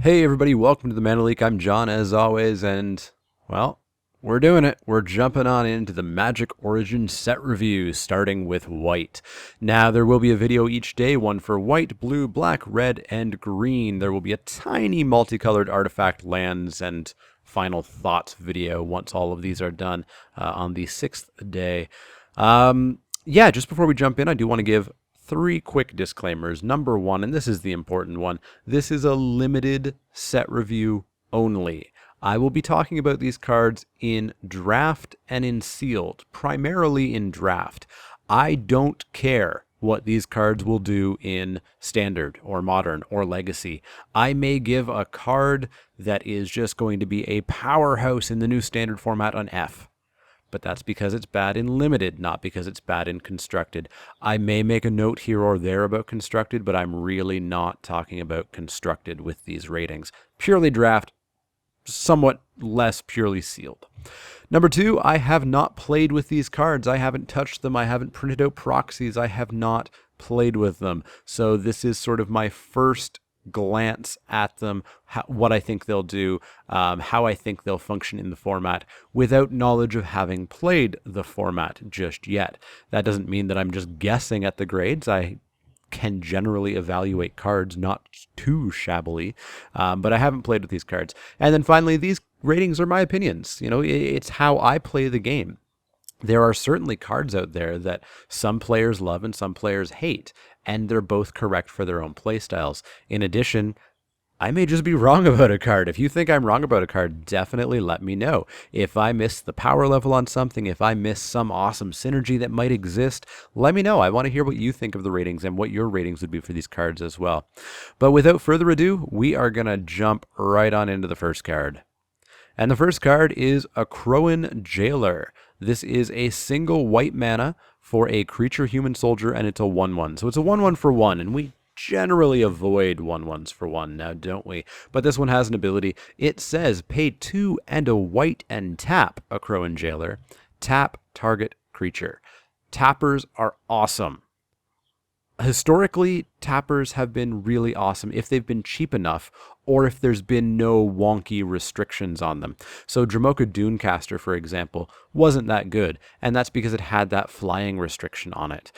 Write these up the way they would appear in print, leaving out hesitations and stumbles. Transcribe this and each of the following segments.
Hey everybody, welcome to the Mana Leak. I'm John as always, and, well, we're doing it. We're jumping on into the Magic Origin set review, starting with white. Now, there will be a video each day, one for white, blue, black, red, and green. There will be a tiny multicolored artifact lands and final thoughts video once all of these are done on the 6th day. Yeah, just before we jump in, I do want to give three quick disclaimers. Number one, and this is the important one, this is a limited set review only. I will be talking about these cards in draft and in sealed, primarily in draft. I don't care what these cards will do in standard or modern or legacy. I may give a card that is just going to be a powerhouse in the new standard format on F. But that's because it's bad in limited, not because it's bad in constructed. I may make a note here or there about constructed, but I'm really not talking about constructed with these ratings. Purely draft, somewhat less purely sealed. Number two, I have not played with these cards. I haven't touched them. I haven't printed out proxies. I have not played with them. So this is sort of my first glance at them, what I think they'll do, how I think they'll function in the format without knowledge of having played the format just yet. That doesn't mean that I'm just guessing at the grades. I can generally evaluate cards not too shabbily, but I haven't played with these cards. And then finally, these ratings are my opinions. You know, it's how I play the game. There are certainly cards out there that some players love and some players hate, and they're both correct for their own playstyles. In addition, I may just be wrong about a card. If you think I'm wrong about a card, definitely let me know. If I miss the power level on something, if I miss some awesome synergy that might exist, let me know. I want to hear what you think of the ratings and what your ratings would be for these cards as well. But without further ado, we are going to jump right on into the first card. And the first card is a Crowan Jailer. This is a single white mana for a creature human soldier, and it's a 1/1. So it's a 1/1 for 1, and we generally avoid 1/1s for 1 now, don't we? But this one has an ability. It says pay 2 and a white and tap a Crowan Jailer. Tap target creature. Tappers are awesome. Historically, tappers have been really awesome if they've been cheap enough or if there's been no wonky restrictions on them. So Dromoka Dunecaster, for example, wasn't that good, and that's because it had that flying restriction on it.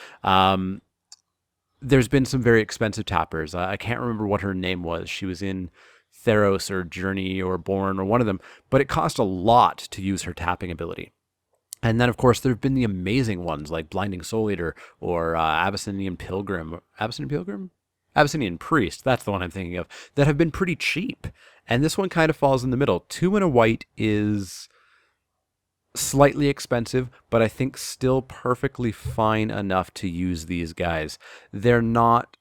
There's been some very expensive tappers. I can't remember what her name was. She was in Theros or Journey or Born or one of them, but it cost a lot to use her tapping ability. And then, of course, there have been the amazing ones like Blinding Soul Eater or Abyssinian Pilgrim. Abyssinian Priest, that's the one I'm thinking of, that have been pretty cheap. And this one kind of falls in the middle. 2 and a white is slightly expensive, but I think still perfectly fine enough to use these guys. They're not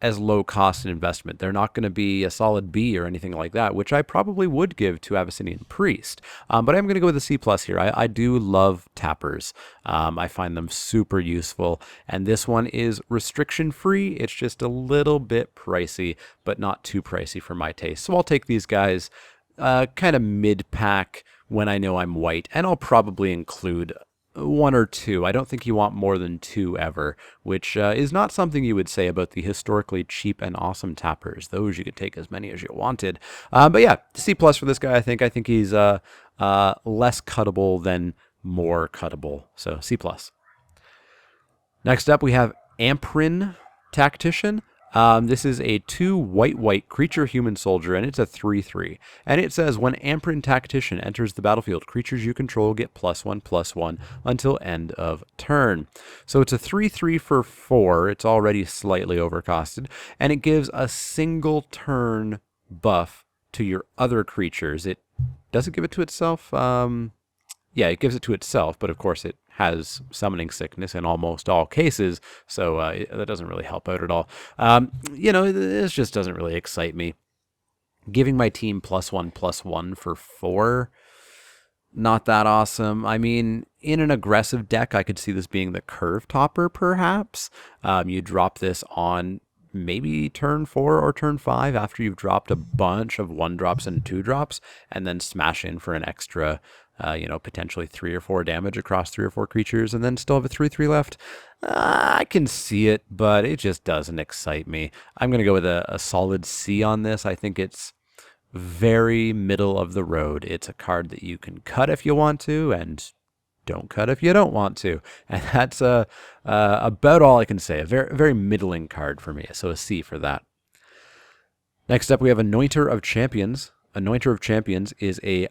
as low cost an investment. They're not going to be a solid B or anything like that, which I probably would give to Abyssinian Priest. But I'm going to go with a C+ here. I do love tappers. I find them super useful. And this one is restriction free. It's just a little bit pricey, but not too pricey for my taste. So I'll take these guys kind of mid-pack when I know I'm white. And I'll probably include 1 or 2. I don't think you want more than 2 ever, which is not something you would say about the historically cheap and awesome tappers. Those you could take as many as you wanted. But yeah, C+ for this guy, I think. I think he's less cuttable than more cuttable. So C+. Next up, we have Amprin Tactician. This is a 2 white creature human soldier, and it's a 3/3. And it says when Amprin Tactician enters the battlefield, creatures you control get +1/+1 until end of turn. So it's a 3/3 for 4. It's already slightly overcosted, and it gives a single turn buff to your other creatures. Does it give it to itself? Yeah, it gives it to itself, but of course it has summoning sickness in almost all cases, so that doesn't really help out at all. You know, this just doesn't really excite me. Giving my team +1/+1 for 4, not that awesome. I mean, in an aggressive deck, I could see this being the curve topper, perhaps. You drop this on maybe turn 4 or turn 5 after you've dropped a bunch of 1-drops and 2-drops, and then smash in for an extra potentially 3 or 4 damage across 3 or 4 creatures, and then still have a 3/3 left. I can see it, but it just doesn't excite me. I'm going to go with a solid C on this. I think it's very middle of the road. It's a card that you can cut if you want to, and don't cut if you don't want to. And that's about all I can say. A very middling card for me, so a C for that. Next up, we have Anointer of Champions. Anointer of Champions is a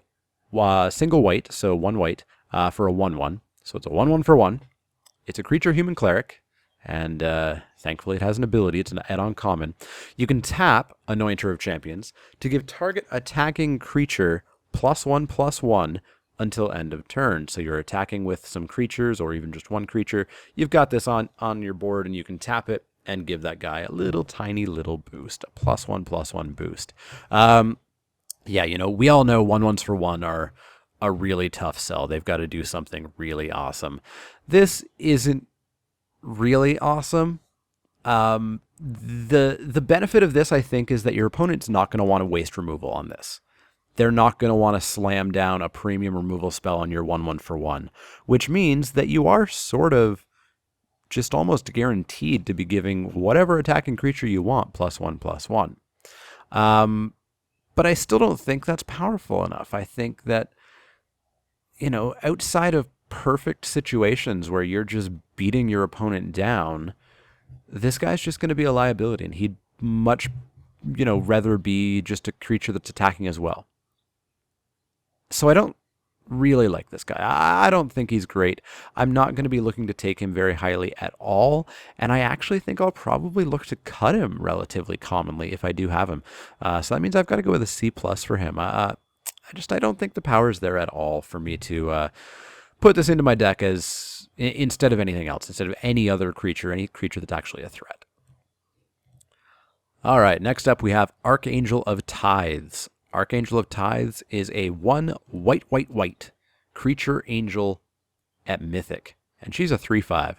single white, so 1 white, for a 1/1. So it's a 1/1 for 1. It's a creature human cleric, and thankfully it has an ability. It's an add-on common. You can tap Anointer of Champions to give target attacking creature +1/+1 until end of turn. So you're attacking with some creatures or even just one creature. You've got this on your board, and you can tap it and give that guy a little tiny little boost, a +1/+1 boost. Yeah, you know, we all know 1/1s for 1 are a really tough sell. They've got to do something really awesome. This isn't really awesome. The benefit of this, I think, is that your opponent's not going to want to waste removal on this. They're not going to want to slam down a premium removal spell on your 1/1 for 1, which means that you are sort of just almost guaranteed to be giving whatever attacking creature you want +1/+1. But I still don't think that's powerful enough. I think that, you know, outside of perfect situations where you're just beating your opponent down, this guy's just going to be a liability, and he'd much, you know, rather be just a creature that's attacking as well. So I don't really like this guy. I don't think he's great. I'm not going to be looking to take him very highly at all, and I actually think I'll probably look to cut him relatively commonly if I do have him. So that means I've got to go with a C+ for him. I don't think the power's there at all for me to put this into my deck as instead of anything else, instead of any other creature, any creature that's actually a threat. All right, next up we have Archangel of Tithes. Archangel of Tithes is a 1 white creature angel at Mythic, and she's a 3/5.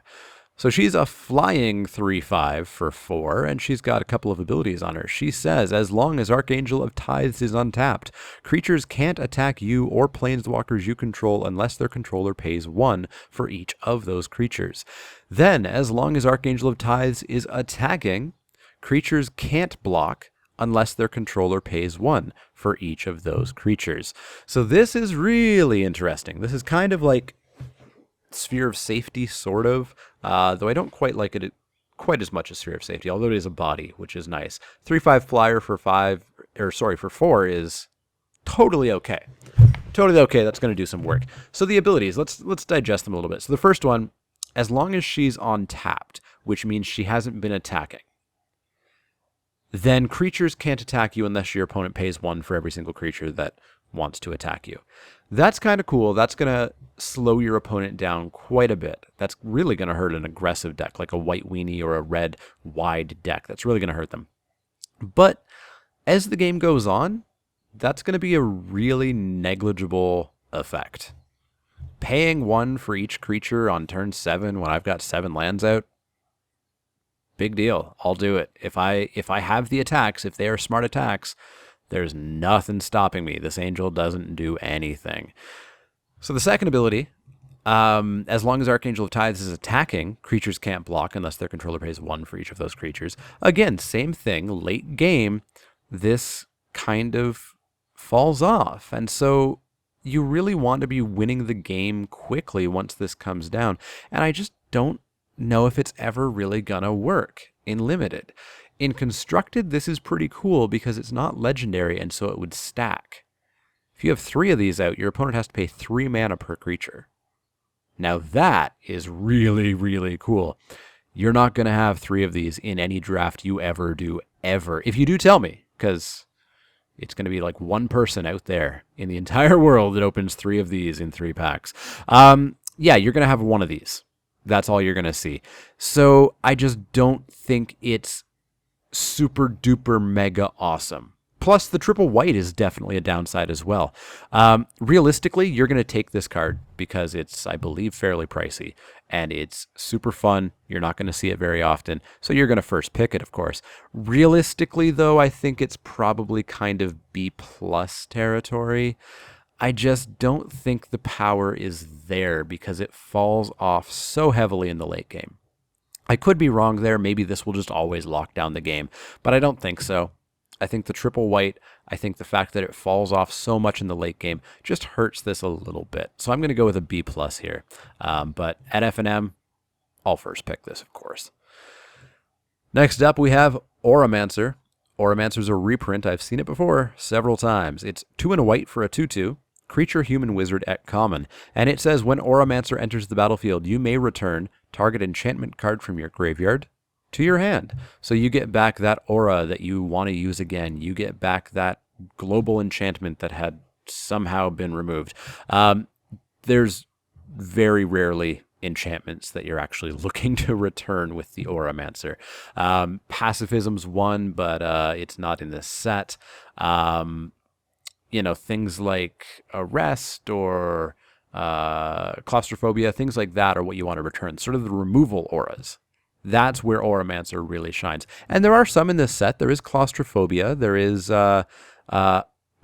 So she's a flying 3/5 for 4, and she's got a couple of abilities on her. She says, as long as Archangel of Tithes is untapped, creatures can't attack you or planeswalkers you control unless their controller pays 1 for each of those creatures. Then, as long as Archangel of Tithes is attacking, creatures can't block unless their controller pays 1 for each of those creatures. So this is really interesting. This is kind of like Sphere of Safety, sort of, though I don't quite like it quite as much as Sphere of Safety, although it is a body, which is nice. 3/5 flyer for 4 is totally okay. Totally okay, that's going to do some work. So the abilities, let's digest them a little bit. So the first one, as long as she's untapped, which means she hasn't been attacking, then creatures can't attack you unless your opponent pays 1 for every single creature that wants to attack you. That's kind of cool. That's going to slow your opponent down quite a bit. That's really going to hurt an aggressive deck, like a white weenie or a red wide deck. That's really going to hurt them. But as the game goes on, that's going to be a really negligible effect. Paying 1 for each creature on turn 7 when I've got 7 lands out, big deal. I'll do it. If I have the attacks, if they are smart attacks, there's nothing stopping me. This angel doesn't do anything. So the second ability, as long as Archangel of Tithes is attacking, creatures can't block unless their controller pays 1 for each of those creatures. Again, same thing. Late game, this kind of falls off. And so you really want to be winning the game quickly once this comes down. And I just don't know if it's ever really gonna work in Limited. In Constructed, this is pretty cool because it's not legendary, and so it would stack. If you have 3 of these out, your opponent has to pay 3 mana per creature. Now that is really, really cool. You're not going to have 3 of these in any draft you ever do, ever. If you do, tell me, because it's going to be like one person out there in the entire world that opens 3 of these in 3 packs. Yeah, you're going to have 1 of these. That's all you're going to see. So I just don't think it's super duper mega awesome. Plus, the triple white is definitely a downside as well. Realistically, you're going to take this card because it's, I believe, fairly pricey. And it's super fun. You're not going to see it very often. So you're going to first pick it, of course. Realistically, though, I think it's probably kind of B+ territory. I just don't think the power is there because it falls off so heavily in the late game. I could be wrong there. Maybe this will just always lock down the game, but I don't think so. I think the triple white I think the fact that it falls off so much in the late game just hurts this a little bit. So I'm going to go with a B+ here. But at F&M, I'll first pick this, of course. Next up, we have Orem Answer. Orem Answer is a reprint. I've seen it before several times. It's 2 and a white for a 2/2. Creature, human, wizard at common. And it says, when Orem Answer enters the battlefield, you may return target enchantment card from your graveyard to your hand. So you get back that aura that you want to use again. You get back that global enchantment that had somehow been removed. There's very rarely enchantments that you're actually looking to return with the Orem Answer. Pacifism's one, but it's not in this set. You know, things like arrest or claustrophobia, things like that are what you want to return. Sort of the removal auras. That's where Orem Answer really shines. And there are some in this set. There is claustrophobia. There is a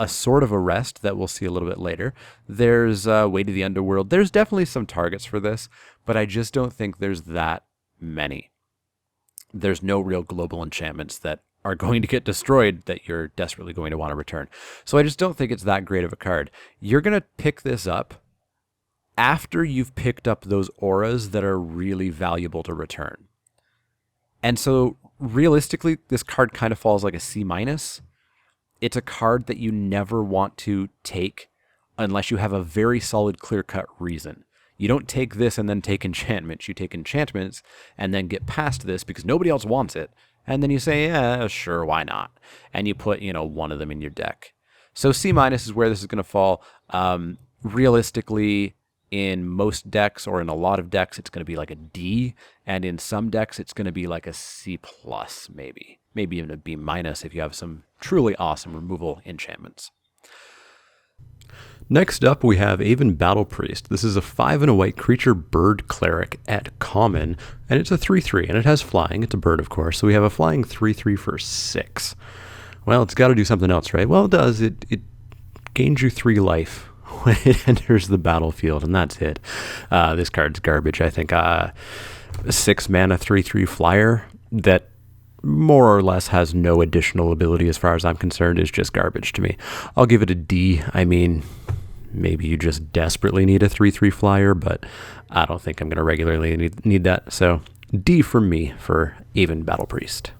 sort of arrest that we'll see a little bit later. There's Way to the Underworld. There's definitely some targets for this, but I just don't think there's that many. There's no real global enchantments that are going to get destroyed that you're desperately going to want to return. So I just don't think it's that great of a card. You're going to pick this up after you've picked up those auras that are really valuable to return. And so realistically, this card kind of falls like a C-. It's a card that you never want to take unless you have a very solid, clear-cut reason. You don't take this and then take enchantments. You take enchantments and then get past this because nobody else wants it. And then you say, yeah, sure, why not? And you put, one of them in your deck. So C- is where this is going to fall. Realistically, in most decks or in a lot of decks, it's going to be like a D. And in some decks, it's going to be like a C+, maybe. Maybe even a B- if you have some truly awesome removal enchantments. Next up, we have Avin Battle Priest. This is a 5 and a white creature bird cleric at common, and it's a 3/3, and it has flying. It's a bird, of course, so we have a flying 3/3 for 6. Well, it's got to do something else, right? Well, it does. It gains you 3 life when it enters the battlefield, and that's it. This card's garbage. I think a 6 mana 3/3 flyer that more or less has no additional ability as far as I'm concerned is just garbage to me. I'll give it a D. I mean, maybe you just desperately need a 3/3 flyer, but I don't think I'm going to regularly need that. So D from me for Avin Battle Priest.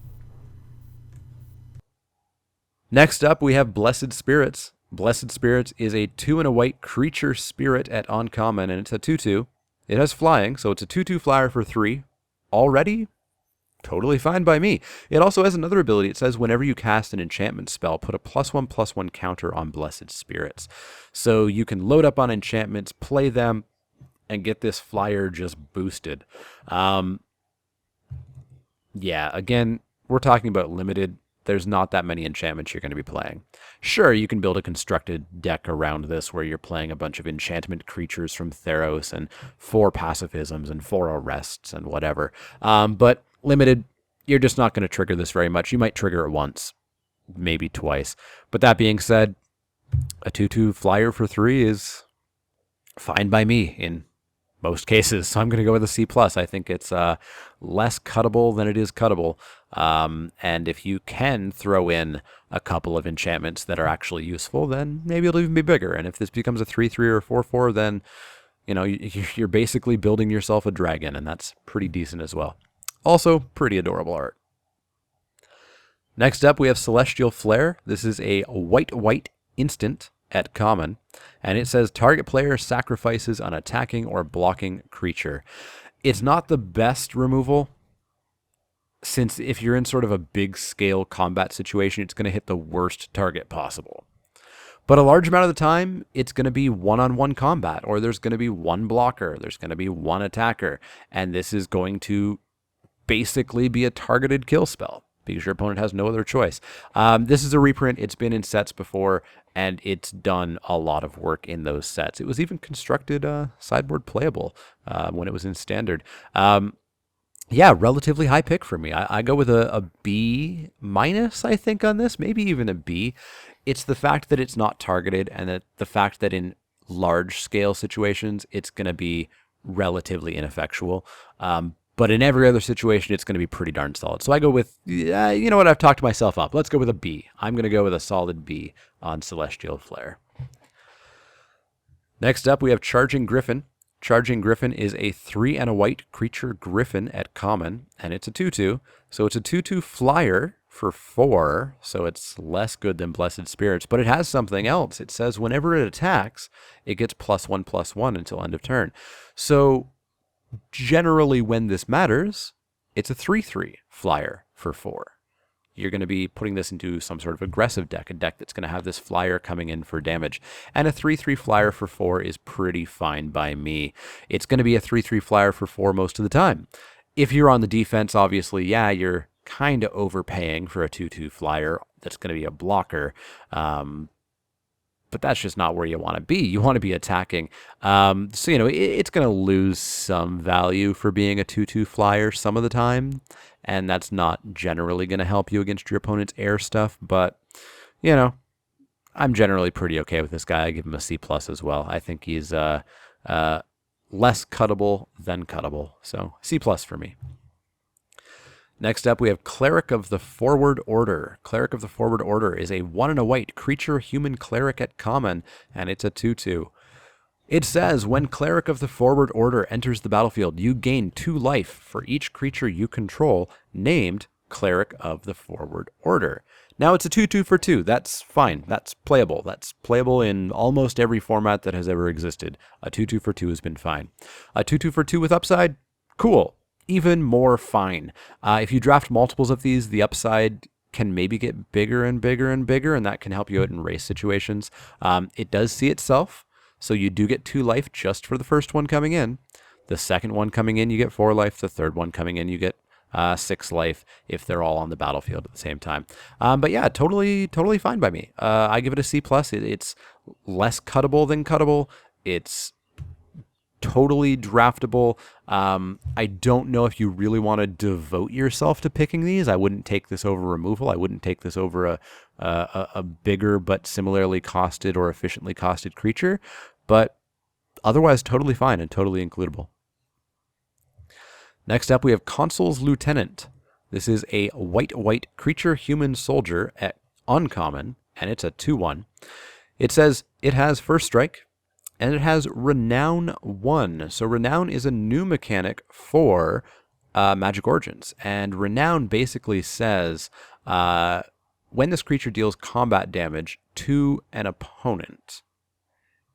Next up, we have Blessed Spirits. Blessed Spirits is a 2 and a white creature spirit at uncommon, and it's a 2/2. It has flying, so it's a 2/2 flyer for 3. Already totally fine by me. It also has another ability. It says whenever you cast an enchantment spell, put a +1/+1 counter on Blessed Spirits. So you can load up on enchantments, play them, and get this flyer just boosted. Yeah, again, we're talking about limited. There's not that many enchantments you're going to be playing. Sure, you can build a constructed deck around this where you're playing a bunch of enchantment creatures from Theros and 4 pacifisms and 4 arrests and whatever. But limited, you're just not going to trigger this very much. You might trigger it once, maybe twice. But that being said, a 2/2 flyer for 3 is fine by me in most cases. So I'm going to go with a C+. I think it's less cuttable than it is cuttable. And if you can throw in a couple of enchantments that are actually useful, then maybe it'll even be bigger. And if this becomes a 3/3 or 4/4, then you're basically building yourself a dragon, and that's pretty decent as well. Also, pretty adorable art. Next up, we have Celestial Flare. This is a white instant at common, and it says target player sacrifices an attacking or blocking creature. It's not the best removal, since if you're in sort of a big scale combat situation, it's going to hit the worst target possible. But a large amount of the time, it's going to be one-on-one combat, or there's going to be one blocker, there's going to be one attacker, and this is going to basically be a targeted kill spell because your opponent has no other choice. This is a reprint. It's been in sets before, and it's done a lot of work in those sets. It was even constructed sideboard playable when it was in standard. Yeah, relatively high pick for me. I go with a B-, I think, on this, maybe even a B. It's the fact that it's not targeted, and the fact that in large scale situations, it's going to be relatively ineffectual. But in every other situation, it's going to be pretty darn solid. So I go with, you know what, I've talked myself up. Let's go with a B. I'm going to go with a solid B on Celestial Flare. Next up, we have Charging Griffin. Charging Griffin is a 3 and a white creature Griffin at common, and it's a 2/2. So it's a 2/2 flyer for 4, so it's less good than Blessed Spirits, but it has something else. It says whenever it attacks, it gets +1/+1 until end of turn. So generally when this matters, it's a 3/3 flyer for 4. You're going to be putting this into some sort of aggressive deck, a deck that's going to have this flyer coming in for damage. And a 3/3 flyer for 4 is pretty fine by me. It's going to be a 3/3 flyer for 4 most of the time. If you're on the defense, obviously, yeah, you're kind of overpaying for a 2/2 flyer that's going to be a blocker. But that's just not where you want to be. You want to be attacking. So, you know, it's going to lose some value for being a 2/2 flyer some of the time. And that's not generally going to help you against your opponent's air stuff. But, you know, I'm generally pretty okay with this guy. I give him a C+ as well. I think he's less cuttable than cuttable. So C+ for me. Next up, we have Cleric of the Forward Order. Cleric of the Forward Order is a 1 and a white creature human cleric at common, and it's a 2/2. It says, when Cleric of the Forward Order enters the battlefield, you gain 2 life for each creature you control named Cleric of the Forward Order. Now, it's a 2/2 for 2. That's fine. That's playable. That's playable in almost every format that has ever existed. A 2/2 for 2 has been fine. A 2/2 for 2 with upside? Cool. Even more fine. If you draft multiples of these, the upside can maybe get bigger and bigger and bigger, and that can help you out in race situations. It does see itself. So you do get 2 life just for the first one coming in. The second one coming in, you get 4 life. The third one coming in, you get 6 life if they're all on the battlefield at the same time. But yeah, totally fine by me. I give it a C+. It's less cuttable than cuttable. It's totally draftable. I don't know if you really want to devote yourself to picking these. I wouldn't take this over removal. I wouldn't take this over a bigger but similarly costed or efficiently costed creature. But otherwise, totally fine and totally includable. Next up, we have Consul's Lieutenant. This is a white creature human soldier at uncommon, and it's a 2/1. It says it has first strike, and it has Renown 1. So Renown is a new mechanic for Magic Origins. And Renown basically says when this creature deals combat damage to an opponent,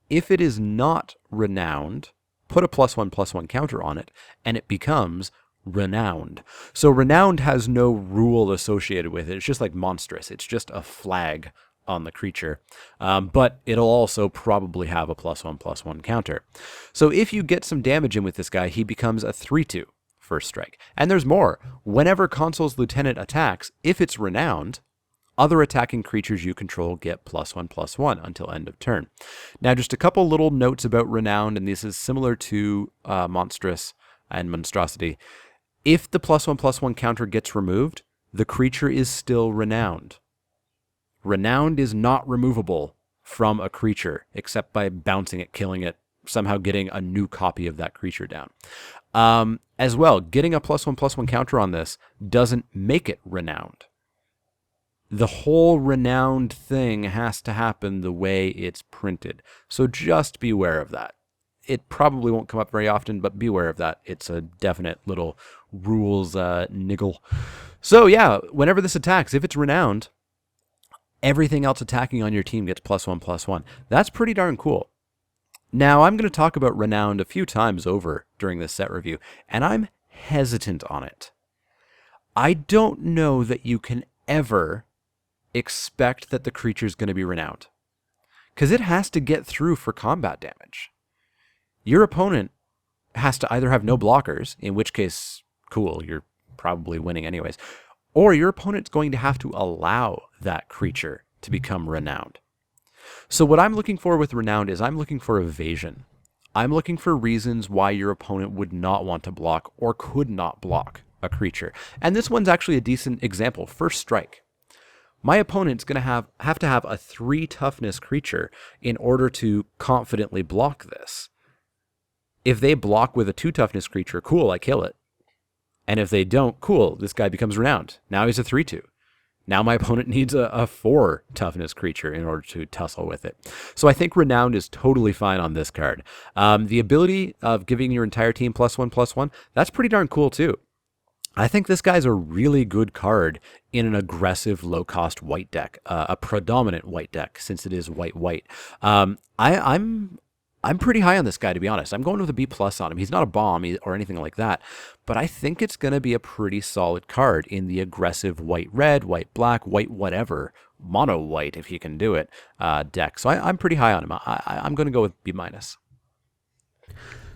if it is not renowned, put a +1/+1 counter on it, and it becomes renowned. So renowned has no rule associated with it. It's just like monstrous. It's just a flag on the creature, but it'll also probably have a +1/+1 counter. So if you get some damage in with this guy, he becomes a 3/2 first strike. And there's more. Whenever Consul's Lieutenant attacks, if it's renowned, other attacking creatures you control get +1/+1 until end of turn. Now, just a couple little notes about renowned, and this is similar to monstrous and monstrosity. If the +1/+1 counter gets removed, the creature is still renowned. Renowned is not removable from a creature, except by bouncing it, killing it, somehow getting a new copy of that creature down. As well, getting a +1/+1 counter on this doesn't make it renowned. The whole renowned thing has to happen the way it's printed. So just beware of that. It probably won't come up very often, but beware of that. It's a definite little rules niggle. So yeah, whenever this attacks, if it's renowned, everything else attacking on your team gets +1/+1. That's pretty darn cool. Now, I'm going to talk about renowned a few times over during this set review, and I'm hesitant on it. I don't know that you can ever expect that the creature is going to be renowned, because it has to get through for combat damage. Your opponent has to either have no blockers, in which case, cool, you're probably winning anyways, or your opponent's going to have to allow that creature to become renowned. So what I'm looking for with renowned is I'm looking for evasion. I'm looking for reasons why your opponent would not want to block or could not block a creature. And this one's actually a decent example. First strike. My opponent's going to have to have a 3 toughness creature in order to confidently block this. If they block with a 2 toughness creature, cool, I kill it. And if they don't, cool, this guy becomes renowned. Now he's a 3/2. Now my opponent needs a 4 toughness creature in order to tussle with it. So I think Renowned is totally fine on this card. The ability of giving your entire team +1/+1, that's pretty darn cool too. I think this guy's a really good card in an aggressive low-cost white deck, a predominant white deck, since it is white-white. I'm pretty high on this guy, to be honest. I'm going with a B+ on him. He's not a bomb or anything like that, but I think it's going to be a pretty solid card in the aggressive white-red, white-black, white-whatever, mono-white, if you can do it, deck. So I'm pretty high on him. I'm going to go with B-.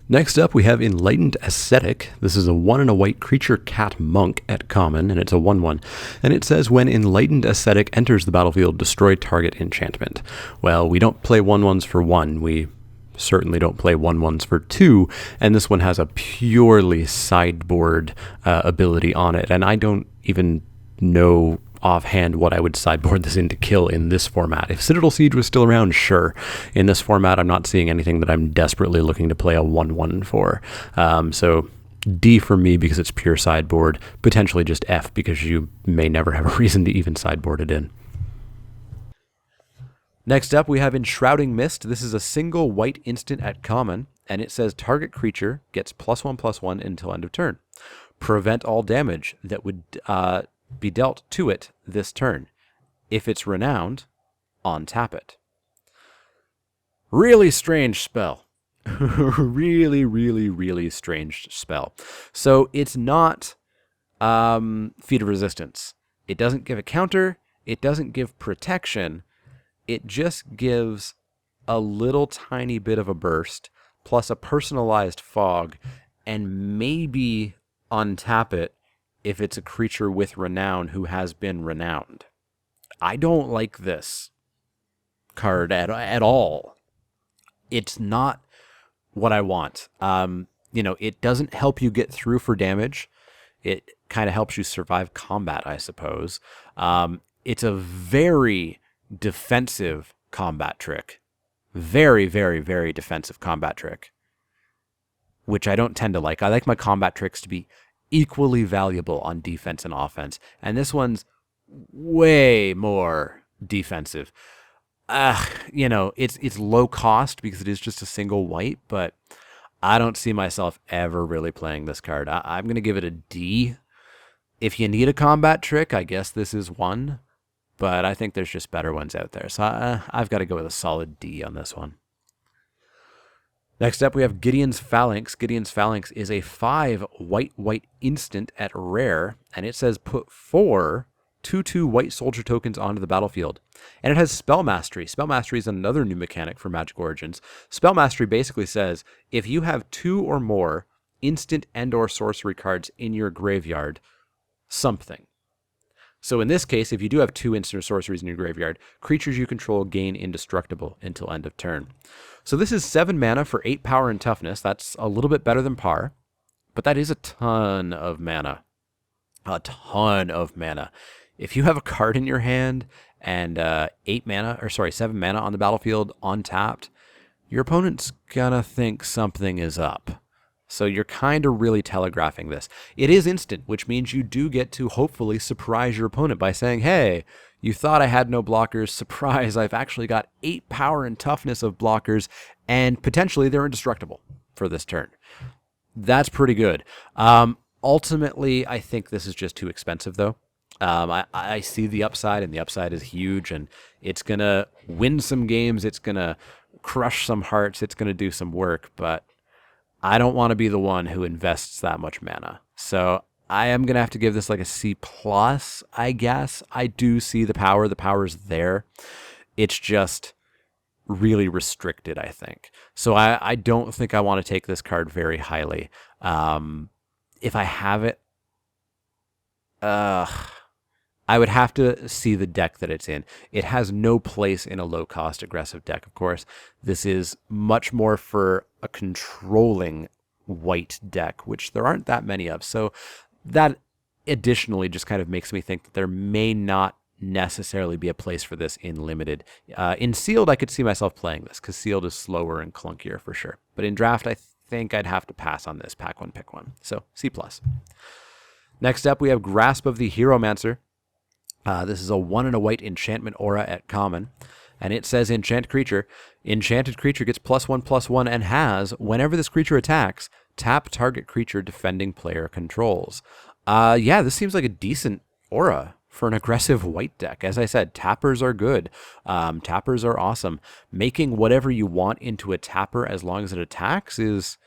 Next up, we have Enlightened Aesthetic. This is a 1 and a white creature cat monk at common, and it's a 1/1. And it says, when Enlightened Aesthetic enters the battlefield, destroy target enchantment. Well, we don't play 1/1s for 1. We certainly don't play 1/1s for 2, and this one has a purely sideboard ability on it, and I don't even know offhand what I would sideboard this in to kill in this format. If Citadel Siege was still around, sure. In this format, I'm not seeing anything that I'm desperately looking to play a 1/1 for. So D for me because it's pure sideboard, potentially just F because you may never have a reason to even sideboard it in. Next up, we have Shrouding Missed. This is a single white instant at common, and it says target creature gets +1/+1 until end of turn. Prevent all damage that would be dealt to it this turn. If it's renowned, untap it. Really strange spell. really strange spell. So it's not Feat of Resistance. It doesn't give a counter. It doesn't give protection. It just gives a little tiny bit of a burst, plus a personalized fog, and maybe untap it if it's a creature with renown who has been renowned. I don't like this card at all. It's not what I want. It doesn't help you get through for damage. It kind of helps you survive combat, I suppose. It's a very defensive combat trick. Very defensive combat trick, which I don't tend to like. I like my combat tricks to be equally valuable on defense and offense, and this one's way more defensive. It's low cost because it is just a single white, but I don't see myself ever really playing this card. I'm going to give it a D. If you need a combat trick, I guess this is one. But I think there's just better ones out there. So I've got to go with a solid D on this one. Next up, we have Gideons Phalanx. Gideons Phalanx is a 5 white instant at rare. And it says put 4 2/2 white soldier tokens onto the battlefield. And it has Spell Mastery. Spell Mastery is another new mechanic for Magic Origins. Spell Mastery basically says if you have 2 or more instant and or sorcery cards in your graveyard, something. So in this case, if you do have 2 instant or sorceries in your graveyard, creatures you control gain indestructible until end of turn. So this is 7 mana for 8 power and toughness. That's a little bit better than par, but that is a ton of mana. A ton of mana. If you have a card in your hand and 7 mana on the battlefield untapped, your opponent's gonna think something is up. So you're kind of really telegraphing this. It is instant, which means you do get to hopefully surprise your opponent by saying, hey, you thought I had no blockers. Surprise, I've actually got 8 power and toughness of blockers, and potentially they're indestructible for this turn. That's pretty good. Ultimately, I think this is just too expensive, though. I see the upside, and the upside is huge, and it's going to win some games. It's going to crush some hearts. It's going to do some work, but I don't want to be the one who invests that much mana. So I am going to have to give this like a C+, I guess. I do see the power. The power's there. It's just really restricted, I think. So I don't think I want to take this card very highly. If I have it, I would have to see the deck that it's in. It has no place in a low-cost aggressive deck, of course. This is much more for a controlling white deck, which there aren't that many of. So that additionally just kind of makes me think that there may not necessarily be a place for this in Limited. In Sealed, I could see myself playing this, because Sealed is slower and clunkier for sure. But in Draft, I think I'd have to pass on this. Pack one, pick one. So C+. Next up, we have Grasp of the Hieromancer. This is a 1 and a white enchantment aura at common. And it says enchant creature. Enchanted creature gets +1/+1 and has, whenever this creature attacks, tap target creature defending player controls. Yeah, this seems like a decent aura for an aggressive white deck. As I said, tappers are good. Tappers are awesome. Making whatever you want into a tapper as long as it attacks is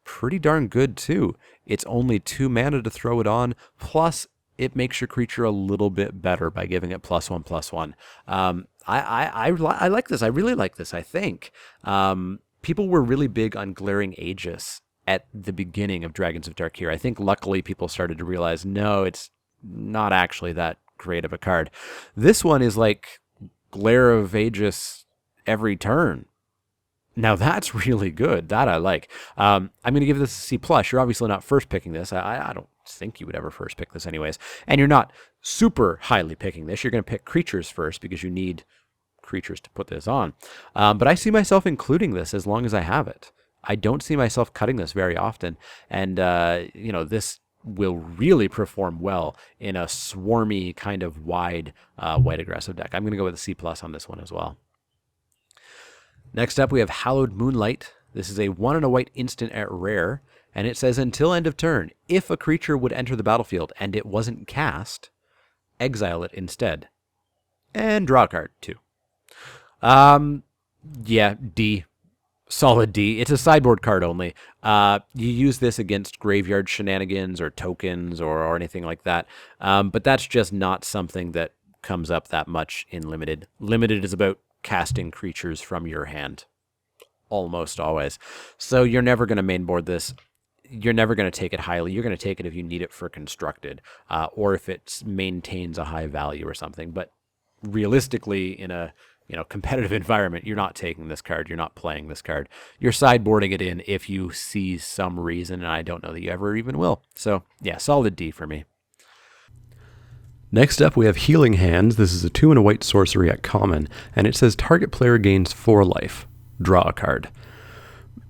pretty darn good too. It's only 2 mana to throw it on, plus it makes your creature a little bit better by giving it +1/+1. I like this. I really like this, I think. People were really big on Glaring Aegis at the beginning of Dragons of Darkir. I think luckily people started to realize, no, it's not actually that great of a card. This one is like Glare of Aegis every turn. Now that's really good. That I like. I'm going to give this a C+. You're obviously not first picking this. I don't think you would ever first pick this anyways. And you're not super highly picking this. You're going to pick creatures first because you need creatures to put this on. But I see myself including this as long as I have it. I don't see myself cutting this very often. And, you know, this will really perform well in a swarmy kind of wide white aggressive deck. I'm going to go with a C+ on this one as well. Next up, we have Hallowed Moonlight. This is a 1 and a white instant at rare, and it says until end of turn, if a creature would enter the battlefield and it wasn't cast, exile it instead. And draw a card, too. Yeah, D. Solid D. It's a sideboard card only. You use this against graveyard shenanigans or tokens or anything like that, but that's just not something that comes up that much in Limited. Limited is about casting creatures from your hand almost always. So you're never going to mainboard this. You're never going to take it highly. You're going to take it if you need it for constructed or if it maintains a high value or something. But realistically, in a competitive environment, you're not taking this card. You're not playing this card. You're sideboarding it in if you see some reason, and I don't know that you ever even will. So yeah, solid D for me. Next up, we have Healing Hands. This is a 2 and a white sorcery at common, and it says target player gains 4 life. Draw a card.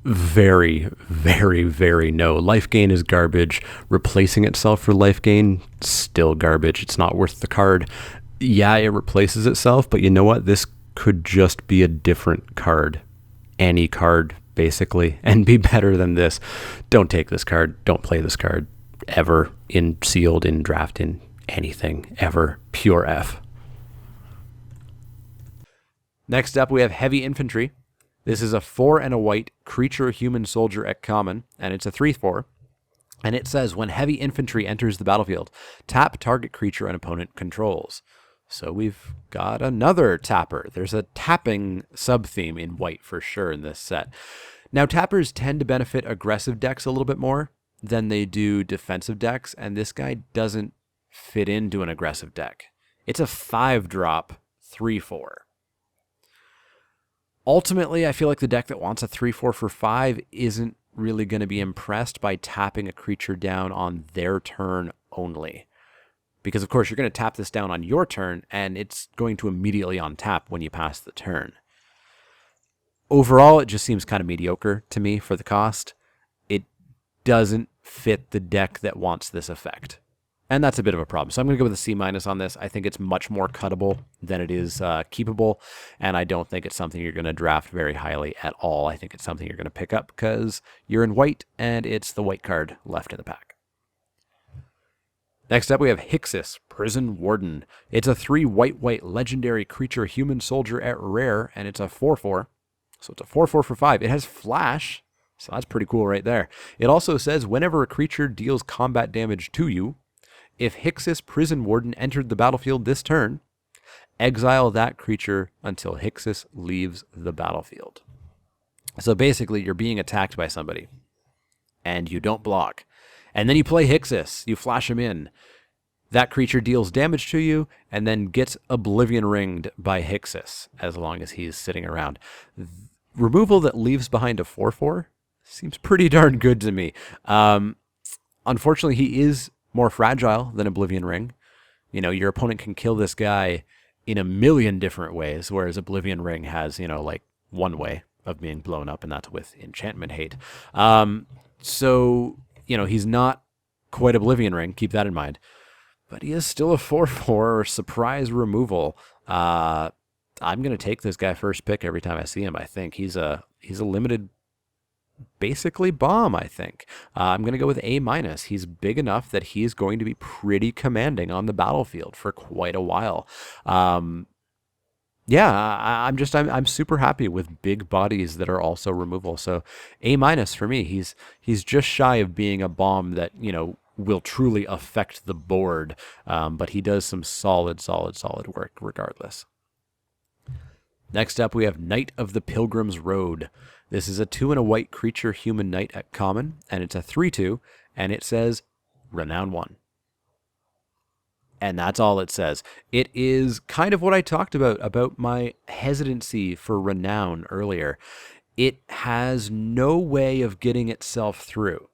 Very, very, very no. Life gain is garbage. Replacing itself for life gain, still garbage. It's not worth the card. Yeah, it replaces itself, but you know what? This could just be a different card. Any card, basically, and be better than this. Don't take this card. Don't play this card ever in sealed, in draft, in anything ever. Pure F. Next up, we have Heavy Infantry. This is a 4 and a white creature human soldier at common, and it's a 3/4. And it says when Heavy Infantry enters the battlefield, tap target creature an opponent controls. So we've got another tapper. There's a tapping sub-theme in white for sure in this set. Now, tappers tend to benefit aggressive decks a little bit more than they do defensive decks, and this guy doesn't fit into an aggressive deck. It's a 5-drop 3/4. Ultimately, I feel like the deck that wants a 3/4 for 5 isn't really going to be impressed by tapping a creature down on their turn only. Because, of course, you're going to tap this down on your turn, and it's going to immediately untap when you pass the turn. Overall, it just seems kind of mediocre to me for the cost. It doesn't fit the deck that wants this effect. And that's a bit of a problem. So I'm going to go with a C- on this. I think it's much more cuttable than it is keepable, and I don't think it's something you're going to draft very highly at all. I think it's something you're going to pick up because you're in white, and it's the white card left in the pack. Next up, we have Hicks Asst, Prison Warden. It's a 3 white legendary creature human soldier at rare, and it's a 4/4. So it's a 4/4 for 5. It has flash, so that's pretty cool right there. It also says whenever a creature deals combat damage to you, if Hicks Asst Prison Warden entered the battlefield this turn, exile that creature until Hicks Asst leaves the battlefield. So basically, you're being attacked by somebody, and you don't block. And then you play Hicks Asst. You flash him in. That creature deals damage to you, and then gets Oblivion Ringed by Hicks Asst as long as he's sitting around. Removal that leaves behind a 4/4 seems pretty darn good to me. Unfortunately, he is more fragile than Oblivion Ring. You know, your opponent can kill this guy in a million different ways, whereas Oblivion Ring has, like one way of being blown up, and that's with enchantment hate. So, he's not quite Oblivion Ring, keep that in mind. But he is still a 4/4 surprise removal. I'm going to take this guy first pick every time I see him, I think. He's a limited, basically, bomb, I think. I'm going to go with A-. He's big enough that he's going to be pretty commanding on the battlefield for quite a while. Yeah, I'm super happy with big bodies that are also removal. So A- for me. He's just shy of being a bomb that, will truly affect the board. But he does some solid work regardless. Next up, we have Knight of the Pilgrims Road. This is a 2 and a white creature human knight at common, and it's a 3/2, and it says Renown 1. And that's all it says. It is kind of what I talked about my hesitancy for Renown earlier. It has no way of getting itself through.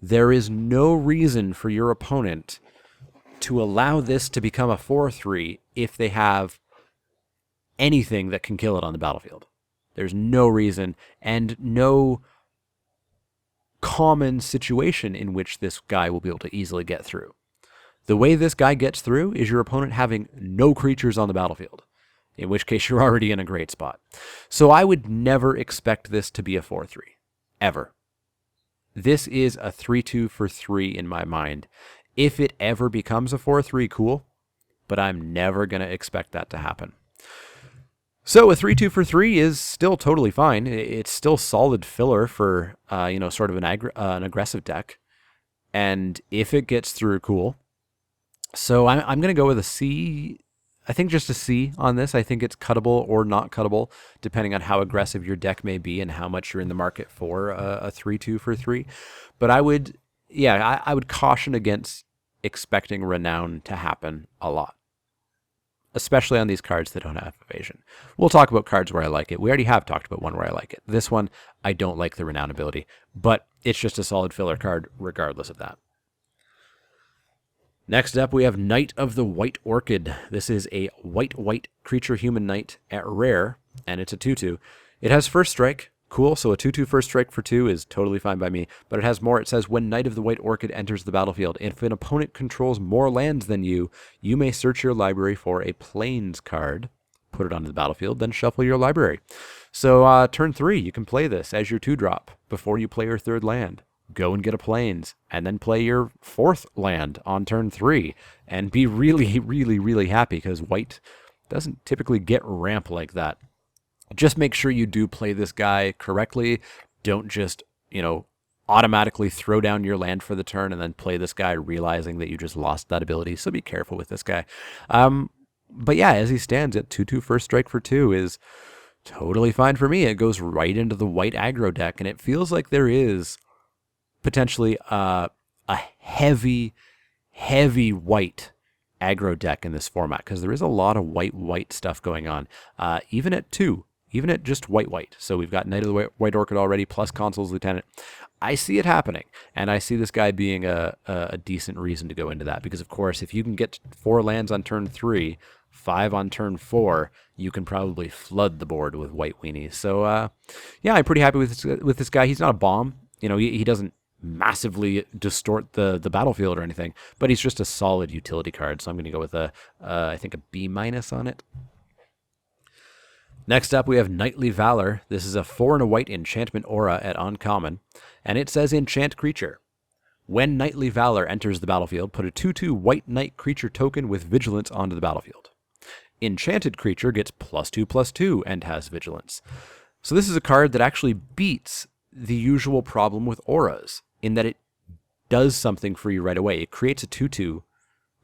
There is no reason for your opponent to allow this to become a 4/3 if they have anything that can kill it on the battlefield. There's no reason and no common situation in which this guy will be able to easily get through. The way this guy gets through is your opponent having no creatures on the battlefield, in which case you're already in a great spot. So I would never expect this to be a 4/3, ever. This is a 3/2 for 3 in my mind. If it ever becomes a 4/3, cool, but I'm never going to expect that to happen. So a 3/2 for 3 is still totally fine. It's still solid filler for, sort of an aggressive deck. And if it gets through, cool. So I'm going to go with a C. I think just a C on this. I think it's cuttable or not cuttable, depending on how aggressive your deck may be and how much you're in the market for a 3/2 for 3. But I would caution against expecting Renown to happen a lot, especially on these cards that don't have evasion. We'll talk about cards where I like it. We already have talked about one where I like it. This one, I don't like the Renown ability, but it's just a solid filler card regardless of that. Next up, we have Knight of the White Orchid. This is a white creature human knight at rare, and it's a 2/2. It has first strike. Cool, so a 2/2 first strike for 2 is totally fine by me. But it has more. It says, when Knight of the White Orchid enters the battlefield, if an opponent controls more lands than you, you may search your library for a Plains card, put it onto the battlefield, then shuffle your library. So turn 3, you can play this as your 2-drop before you play your 3rd land. Go and get a Plains, and then play your 4th land on turn 3, and be really happy, because white doesn't typically get ramp like that. Just make sure you do play this guy correctly. Don't just, automatically throw down your land for the turn and then play this guy realizing that you just lost that ability. So be careful with this guy. But yeah, as he stands at 2/2 first strike for 2 is totally fine for me. It goes right into the white aggro deck, and it feels like there is potentially a heavy white aggro deck in this format, because there is a lot of white stuff going on, even at 2, even at just white. So we've got Knight of the White Orchid already, plus Consul's Lieutenant. I see it happening, and I see this guy being a decent reason to go into that, because of course, if you can get 4 lands on turn 3, 5 on turn 4, you can probably flood the board with white weenies. So yeah, I'm pretty happy with this guy. He's not a bomb. He doesn't massively distort the battlefield or anything, but he's just a solid utility card. So I'm going to go with I think a B- on it. Next up, we have Knightly Valor. This is a 4 and a white enchantment aura at uncommon, and it says enchant creature. When Knightly Valor enters the battlefield, put a 2/2 white knight creature token with vigilance onto the battlefield. Enchanted creature gets +2/+2 and has vigilance. So this is a card that actually beats the usual problem with auras, in that it does something for you right away. It creates a 2/2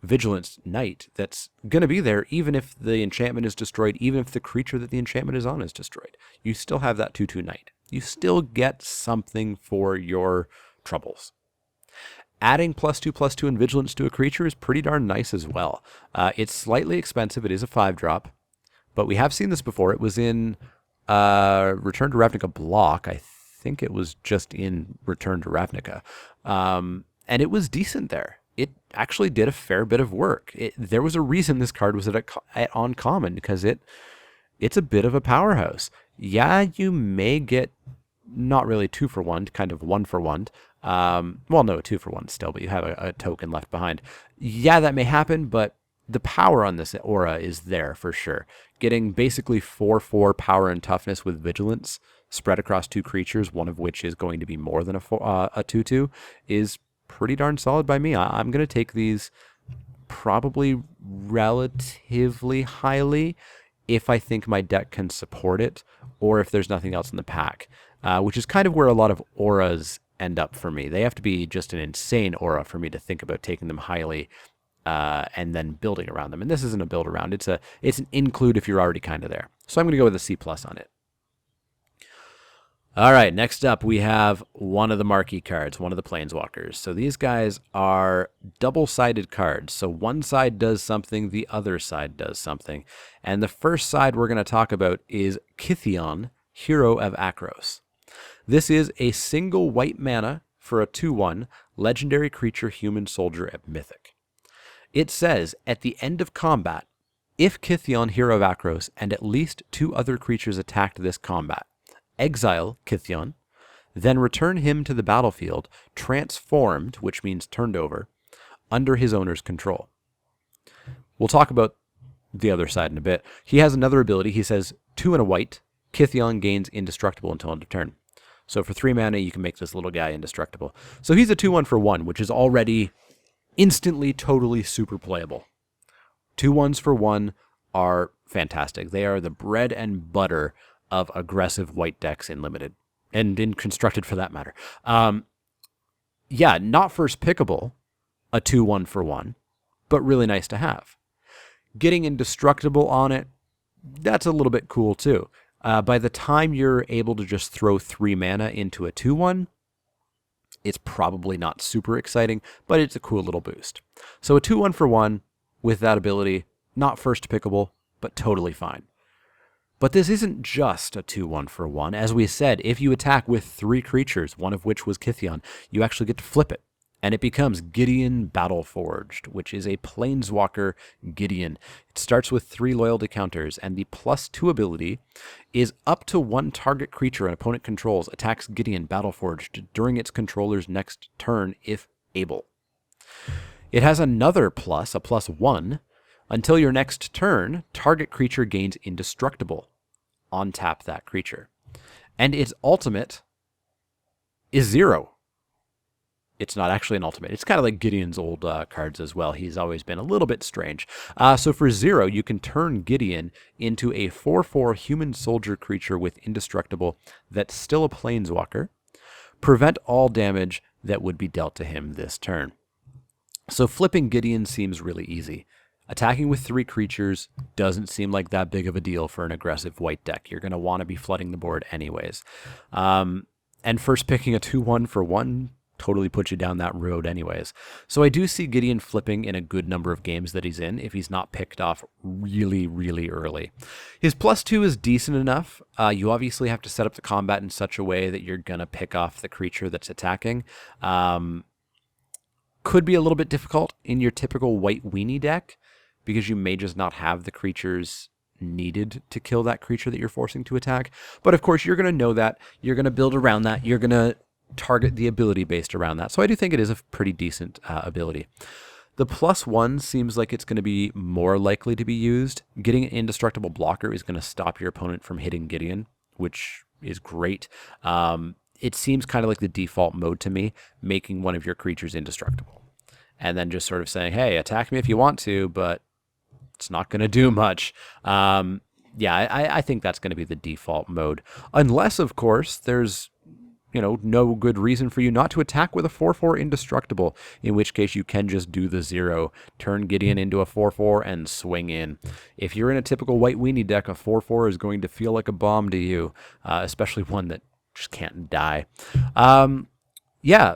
Vigilance Knight that's going to be there even if the enchantment is destroyed, even if the creature that the enchantment is on is destroyed. You still have that 2/2 Knight. You still get something for your troubles. Adding +2/+2 and Vigilance to a creature is pretty darn nice as well. It's slightly expensive. It is a 5-drop, but we have seen this before. It was in Return to Ravnica block. I think it was just in Return to Ravnica. And it was decent there. It actually did a fair bit of work. There was a reason this card was at uncommon, because it's a bit of a powerhouse. Yeah, you may get not really 2 for 1, kind of 1 for 1, Well, no, 2 for 1 still, but you have a token left behind. Yeah, that may happen, but the power on this aura is there for sure. Getting basically 4/4 power and toughness with vigilance spread across 2 creatures, one of which is going to be more than a 2/2, is pretty darn solid by me. I'm going to take these probably relatively highly if I think my deck can support it, or if there's nothing else in the pack, which is kind of where a lot of auras end up for me. They have to be just an insane aura for me to think about taking them highly and then building around them. And this isn't a build around. It's an include if you're already kind of there. So I'm going to go with a C+ on it. All right, next up we have one of the marquee cards, one of the Planeswalkers. So these guys are double-sided cards. So one side does something, the other side does something. And the first side we're going to talk about is Gideon, Hero of Akros. This is a single white mana for a 2/1 legendary creature human soldier at Mythic. It says, at the end of combat, if Gideon, Hero of Akros, and at least 2 other creatures attacked this combat, exile Gideon, then return him to the battlefield, transformed, which means turned over, under his owner's control. We'll talk about the other side in a bit. He has another ability. He says, 2 and a white, Gideon gains indestructible until end of turn. So for 3 mana, you can make this little guy indestructible. So he's a 2/1 for 1, which is already instantly totally super playable. 2/1s for 1 are fantastic. They are the bread and butter of aggressive white decks in Limited, and in Constructed for that matter. Yeah, not first pickable, a 2/1 for 1, but really nice to have. Getting indestructible on it, that's a little bit cool too. By the time you're able to just throw 3 mana into a 2/1, it's probably not super exciting, but it's a cool little boost. So a 2/1 for 1 with that ability, not first pickable, but totally fine. But this isn't just a 2/1 for 1. As we said, if you attack with 3 creatures, one of which was Gideon, you actually get to flip it. And it becomes Gideon Battleforged, which is a Planeswalker Gideon. It starts with 3 loyalty counters, and the +2 ability is up to 1 target creature an opponent controls attacks Gideon Battleforged during its controller's next turn, if able. It has another plus, a +1, until your next turn, target creature gains indestructible. On tap that creature. And its ultimate is 0. It's not actually an ultimate. It's kind of like Gideon's old cards as well. He's always been a little bit strange. So for 0, you can turn Gideon into a 4/4 human soldier creature with indestructible that's still a Planeswalker. Prevent all damage that would be dealt to him this turn. So flipping Gideon seems really easy. Attacking with 3 creatures doesn't seem like that big of a deal for an aggressive white deck. You're going to want to be flooding the board anyways. And first picking a 2/1 for 1 totally puts you down that road anyways. So I do see Gideon flipping in a good number of games that he's in if he's not picked off really, really early. His +2 is decent enough. You obviously have to set up the combat in such a way that you're going to pick off the creature that's attacking. Could be a little bit difficult in your typical white weenie deck, because you may just not have the creatures needed to kill that creature that you're forcing to attack. But of course, you're going to know that. You're going to build around that. You're going to target the ability based around that. So I do think it is a pretty decent ability. The +1 seems like it's going to be more likely to be used. Getting an indestructible blocker is going to stop your opponent from hitting Gideon, which is great. It seems kind of like the default mode to me, making one of your creatures indestructible. And then just sort of saying, hey, attack me if you want to, but it's not going to do much. Yeah, I think that's going to be the default mode. Unless, of course, there's no good reason for you not to attack with a 4/4 indestructible, in which case you can just do the 0, turn Gideon into a 4/4 and swing in. If you're in a typical white weenie deck, a 4/4 is going to feel like a bomb to you, especially one that just can't die. Yeah,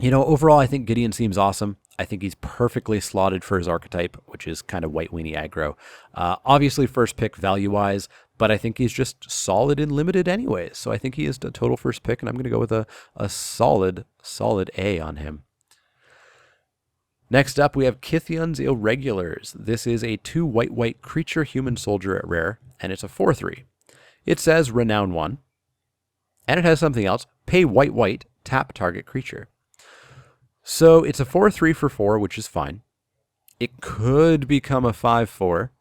overall I think Gideon seems awesome. I think he's perfectly slotted for his archetype, which is kind of white weenie aggro. Obviously first pick value-wise, but I think he's just solid in Limited anyways. So I think he is the total first pick, and I'm going to go with a solid A on him. Next up, we have Gideons Irregulars. This is a 2 white creature human soldier at rare, and it's a 4/3. It says Renown 1, and it has something else. Pay white, tap target creature. So it's a 4/3 for 4, which is fine. It could become a 5/4,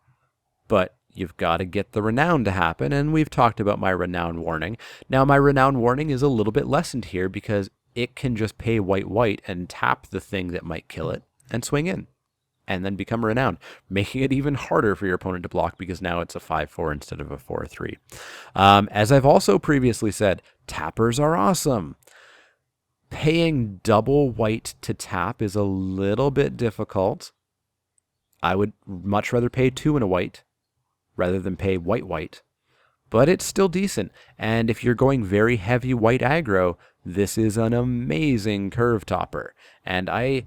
but you've got to get the Renown to happen, and we've talked about my Renown warning. Now, my Renown warning is a little bit lessened here because it can just pay white and tap the thing that might kill it and swing in, and then become Renown, making it even harder for your opponent to block because now it's a 5/4 instead of a 4/3. As I've also previously said, tappers are awesome. Paying double white to tap is a little bit difficult. I would much rather pay 2 and a white rather than pay white, but it's still decent. And if you're going very heavy white aggro, this is an amazing curve topper. And I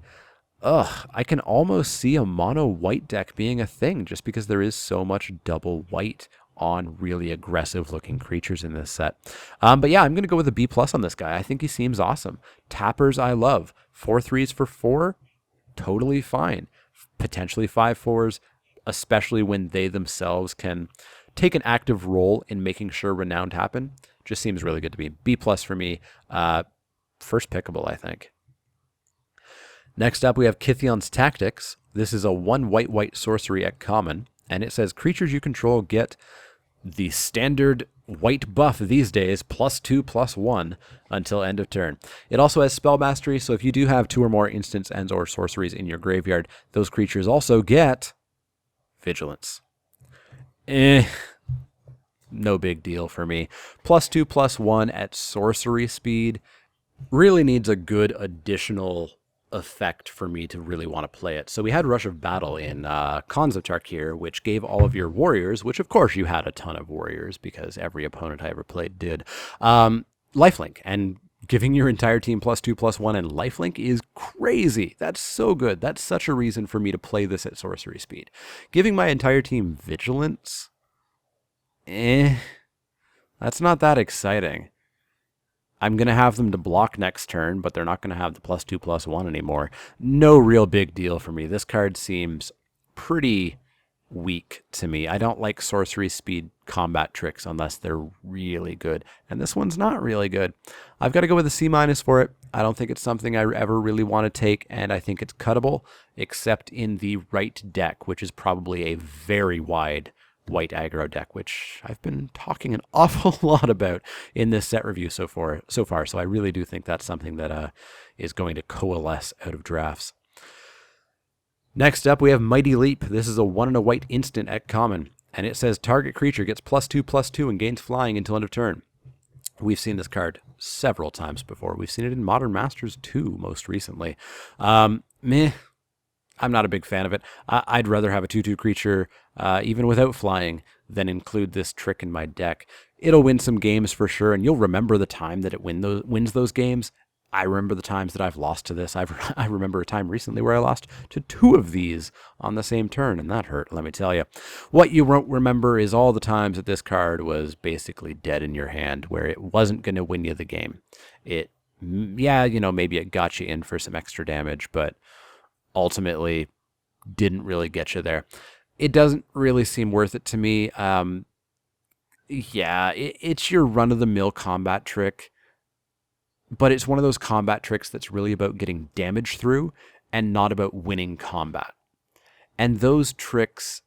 can almost see a mono white deck being a thing just because there is so much double white on really aggressive looking creatures in this set. But yeah, I'm going to go with a B+ on this guy. I think he seems awesome. Tappers I love. 4/3s for 4, totally fine. Potentially 5/4s, especially when they themselves can take an active role in making sure Renowned happen. Just seems really good to me. B+ for me. First pickable, I think. Next up, we have Gideons Tactics. This is a 1 white sorcery at common, and it says creatures you control get the standard white buff these days, +2/+1 until end of turn. It also has spell mastery, so if you do have 2 or more instants and or sorceries in your graveyard, those creatures also get vigilance. No big deal for me. +2/+1 at sorcery speed really needs a good additional effect for me to really want to play it. So we had Rush of Battle in Khans of Tarkir, which gave all of your warriors, which of course you had a ton of warriors because every opponent I ever played did, lifelink. And giving your entire team +2/+1 and lifelink is crazy. That's so good. That's such a reason for me to play this at sorcery speed. Giving my entire team vigilance, that's not that exciting. I'm going to have them to block next turn, but they're not going to have the +2/+1 anymore. No real big deal for me. This card seems pretty weak to me. I don't like sorcery speed combat tricks unless they're really good, and this one's not really good. I've got to go with a C- for it. I don't think it's something I ever really want to take, and I think it's cuttable, except in the right deck, which is probably a very wide white aggro deck, which I've been talking an awful lot about in this set review so far. So I really do think that's something that is going to coalesce out of drafts. Next up, we have Mighty Leap. This is a 1 and a white instant at common, and it says target creature gets +2/+2 and gains flying until end of turn. We've seen this card several times before. We've seen it in Modern Masters 2 most recently. I'm not a big fan of it. I'd rather have a 2/2 creature, even without flying, than include this trick in my deck. It'll win some games for sure, and you'll remember the time that it wins those games. I remember the times that I've lost to this. I remember a time recently where I lost to 2 of these on the same turn, and that hurt, let me tell you. What you won't remember is all the times that this card was basically dead in your hand, where it wasn't going to win you the game. Maybe it got you in for some extra damage, but ultimately didn't really get you there. It doesn't really seem worth it to me. It's your run-of-the-mill combat trick, but it's one of those combat tricks that's really about getting damage through and not about winning combat. And those tricks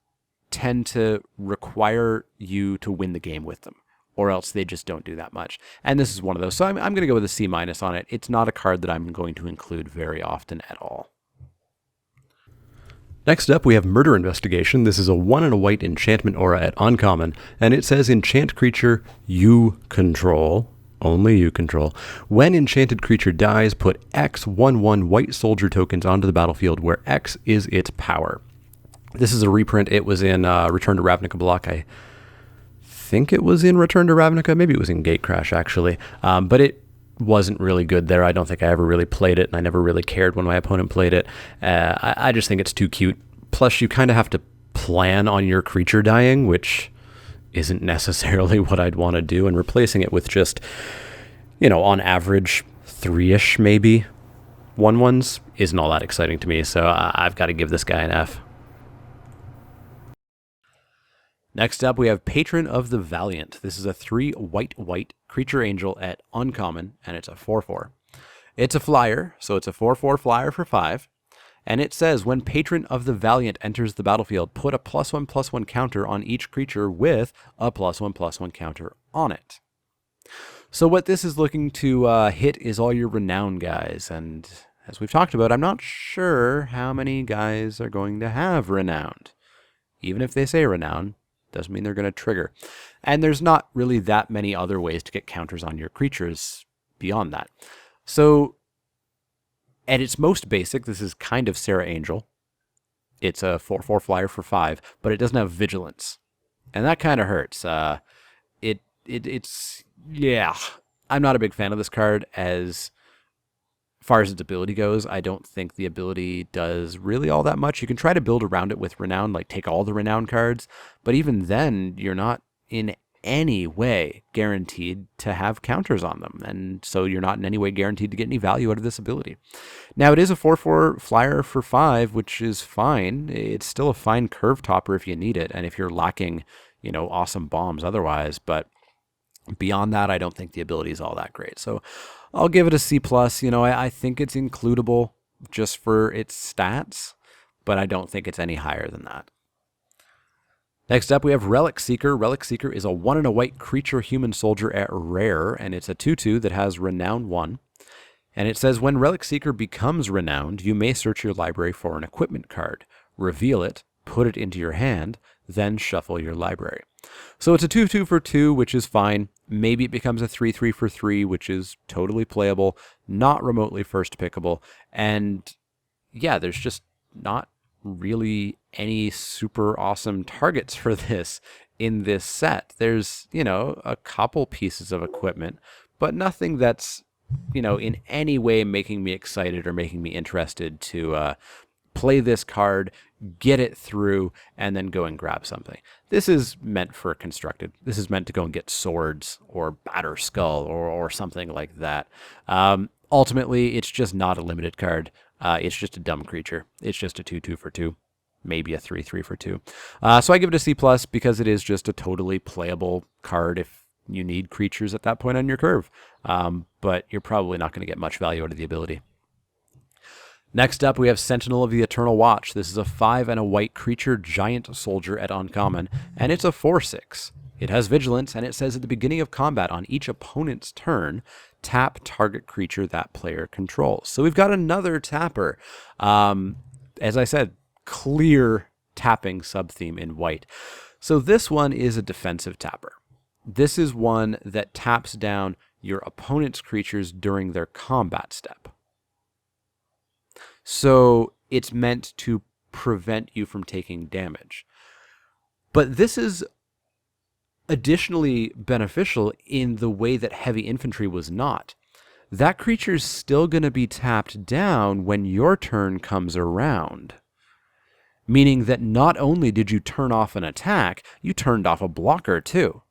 tend to require you to win the game with them, or else they just don't do that much. And this is one of those. So I'm going to go with a C- on it. It's not a card that I'm going to include very often at all. Next up, we have Murder Investigation. This is a 1 and a white enchantment aura at uncommon, and it says enchant creature you control, only you control. When enchanted creature dies, put X 1/1 white soldier tokens onto the battlefield where X is its power. This is a reprint. It was in Return to Ravnica block. I think it was in Return to Ravnica. Maybe it was in Gatecrash, actually. But it wasn't really good there. I don't think I ever really played it, and I never really cared when my opponent played it. I just think it's too cute. Plus, you kind of have to plan on your creature dying, which isn't necessarily what I'd want to do, and replacing it with just, on average, 3-ish maybe 1/1s isn't all that exciting to me, so I've got to give this guy an F. Next up, we have Patron of the Valiant. This is a 3 white creature angel at uncommon, and it's a 4/4. It's a flyer, so it's a 4/4 flyer for 5. And it says, when Patron of the Valiant enters the battlefield, put a +1/+1 counter on each creature with a +1/+1 counter on it. So what this is looking to hit is all your Renown guys. And as we've talked about, I'm not sure how many guys are going to have Renowned. Even if they say Renown, doesn't mean they're going to trigger. And there's not really that many other ways to get counters on your creatures beyond that. So at its most basic, this is kind of Sarah Angel. It's a 4/4 flyer for 5, but it doesn't have Vigilance. And that kind of hurts. Yeah, I'm not a big fan of this card. As far as its ability goes, I don't think the ability does really all that much. You can try to build around it with Renown, like take all the Renown cards, but even then, you're not in any way guaranteed to have counters on them, and so you're not in any way guaranteed to get any value out of this ability. Now, it is a 4/4 flyer for 5, which is fine. It's still a fine curve topper if you need it, and if you're lacking, awesome bombs otherwise, but beyond that, I don't think the ability is all that great. So I'll give it a C+. I think it's includable just for its stats, but I don't think it's any higher than that. Next up, we have Relicseeker. Relicseeker is a 1 and a white creature human soldier at rare, and it's a 2/2 that has Renown 1. And it says, when Relicseeker becomes renowned, you may search your library for an equipment card, reveal it, put it into your hand, then shuffle your library. So it's a 2/2 for 2, which is fine. Maybe it becomes a 3/3 for 3, which is totally playable, not remotely first pickable. And yeah, there's just not really any super awesome targets for this in this set. There's, a couple pieces of equipment, but nothing that's, in any way making me excited or making me interested to play this card, get it through, and then go and grab something. This is meant for constructed. This is meant to go and get swords or batter skull or something like that. Ultimately, it's just not a limited card. It's just a dumb creature. It's just a 2/2 for 2, maybe a 3/3 for 2. So I give it a C+ because it is just a totally playable card if you need creatures at that point on your curve. But you're probably not going to get much value out of the ability. Next up, we have Sentinel of the Eternal Watch. This is a 5 and a white creature giant soldier at uncommon, and it's a 4/6. It has Vigilance, and it says at the beginning of combat on each opponent's turn, tap target creature that player controls. So we've got another tapper. As I said, clear tapping sub-theme in white. So this one is a defensive tapper. This is one that taps down your opponent's creatures during their combat step. So it's meant to prevent you from taking damage. But this is additionally beneficial in the way that heavy infantry was not. That creature's still going to be tapped down when your turn comes around. Meaning that not only did you turn off an attack, you turned off a blocker too.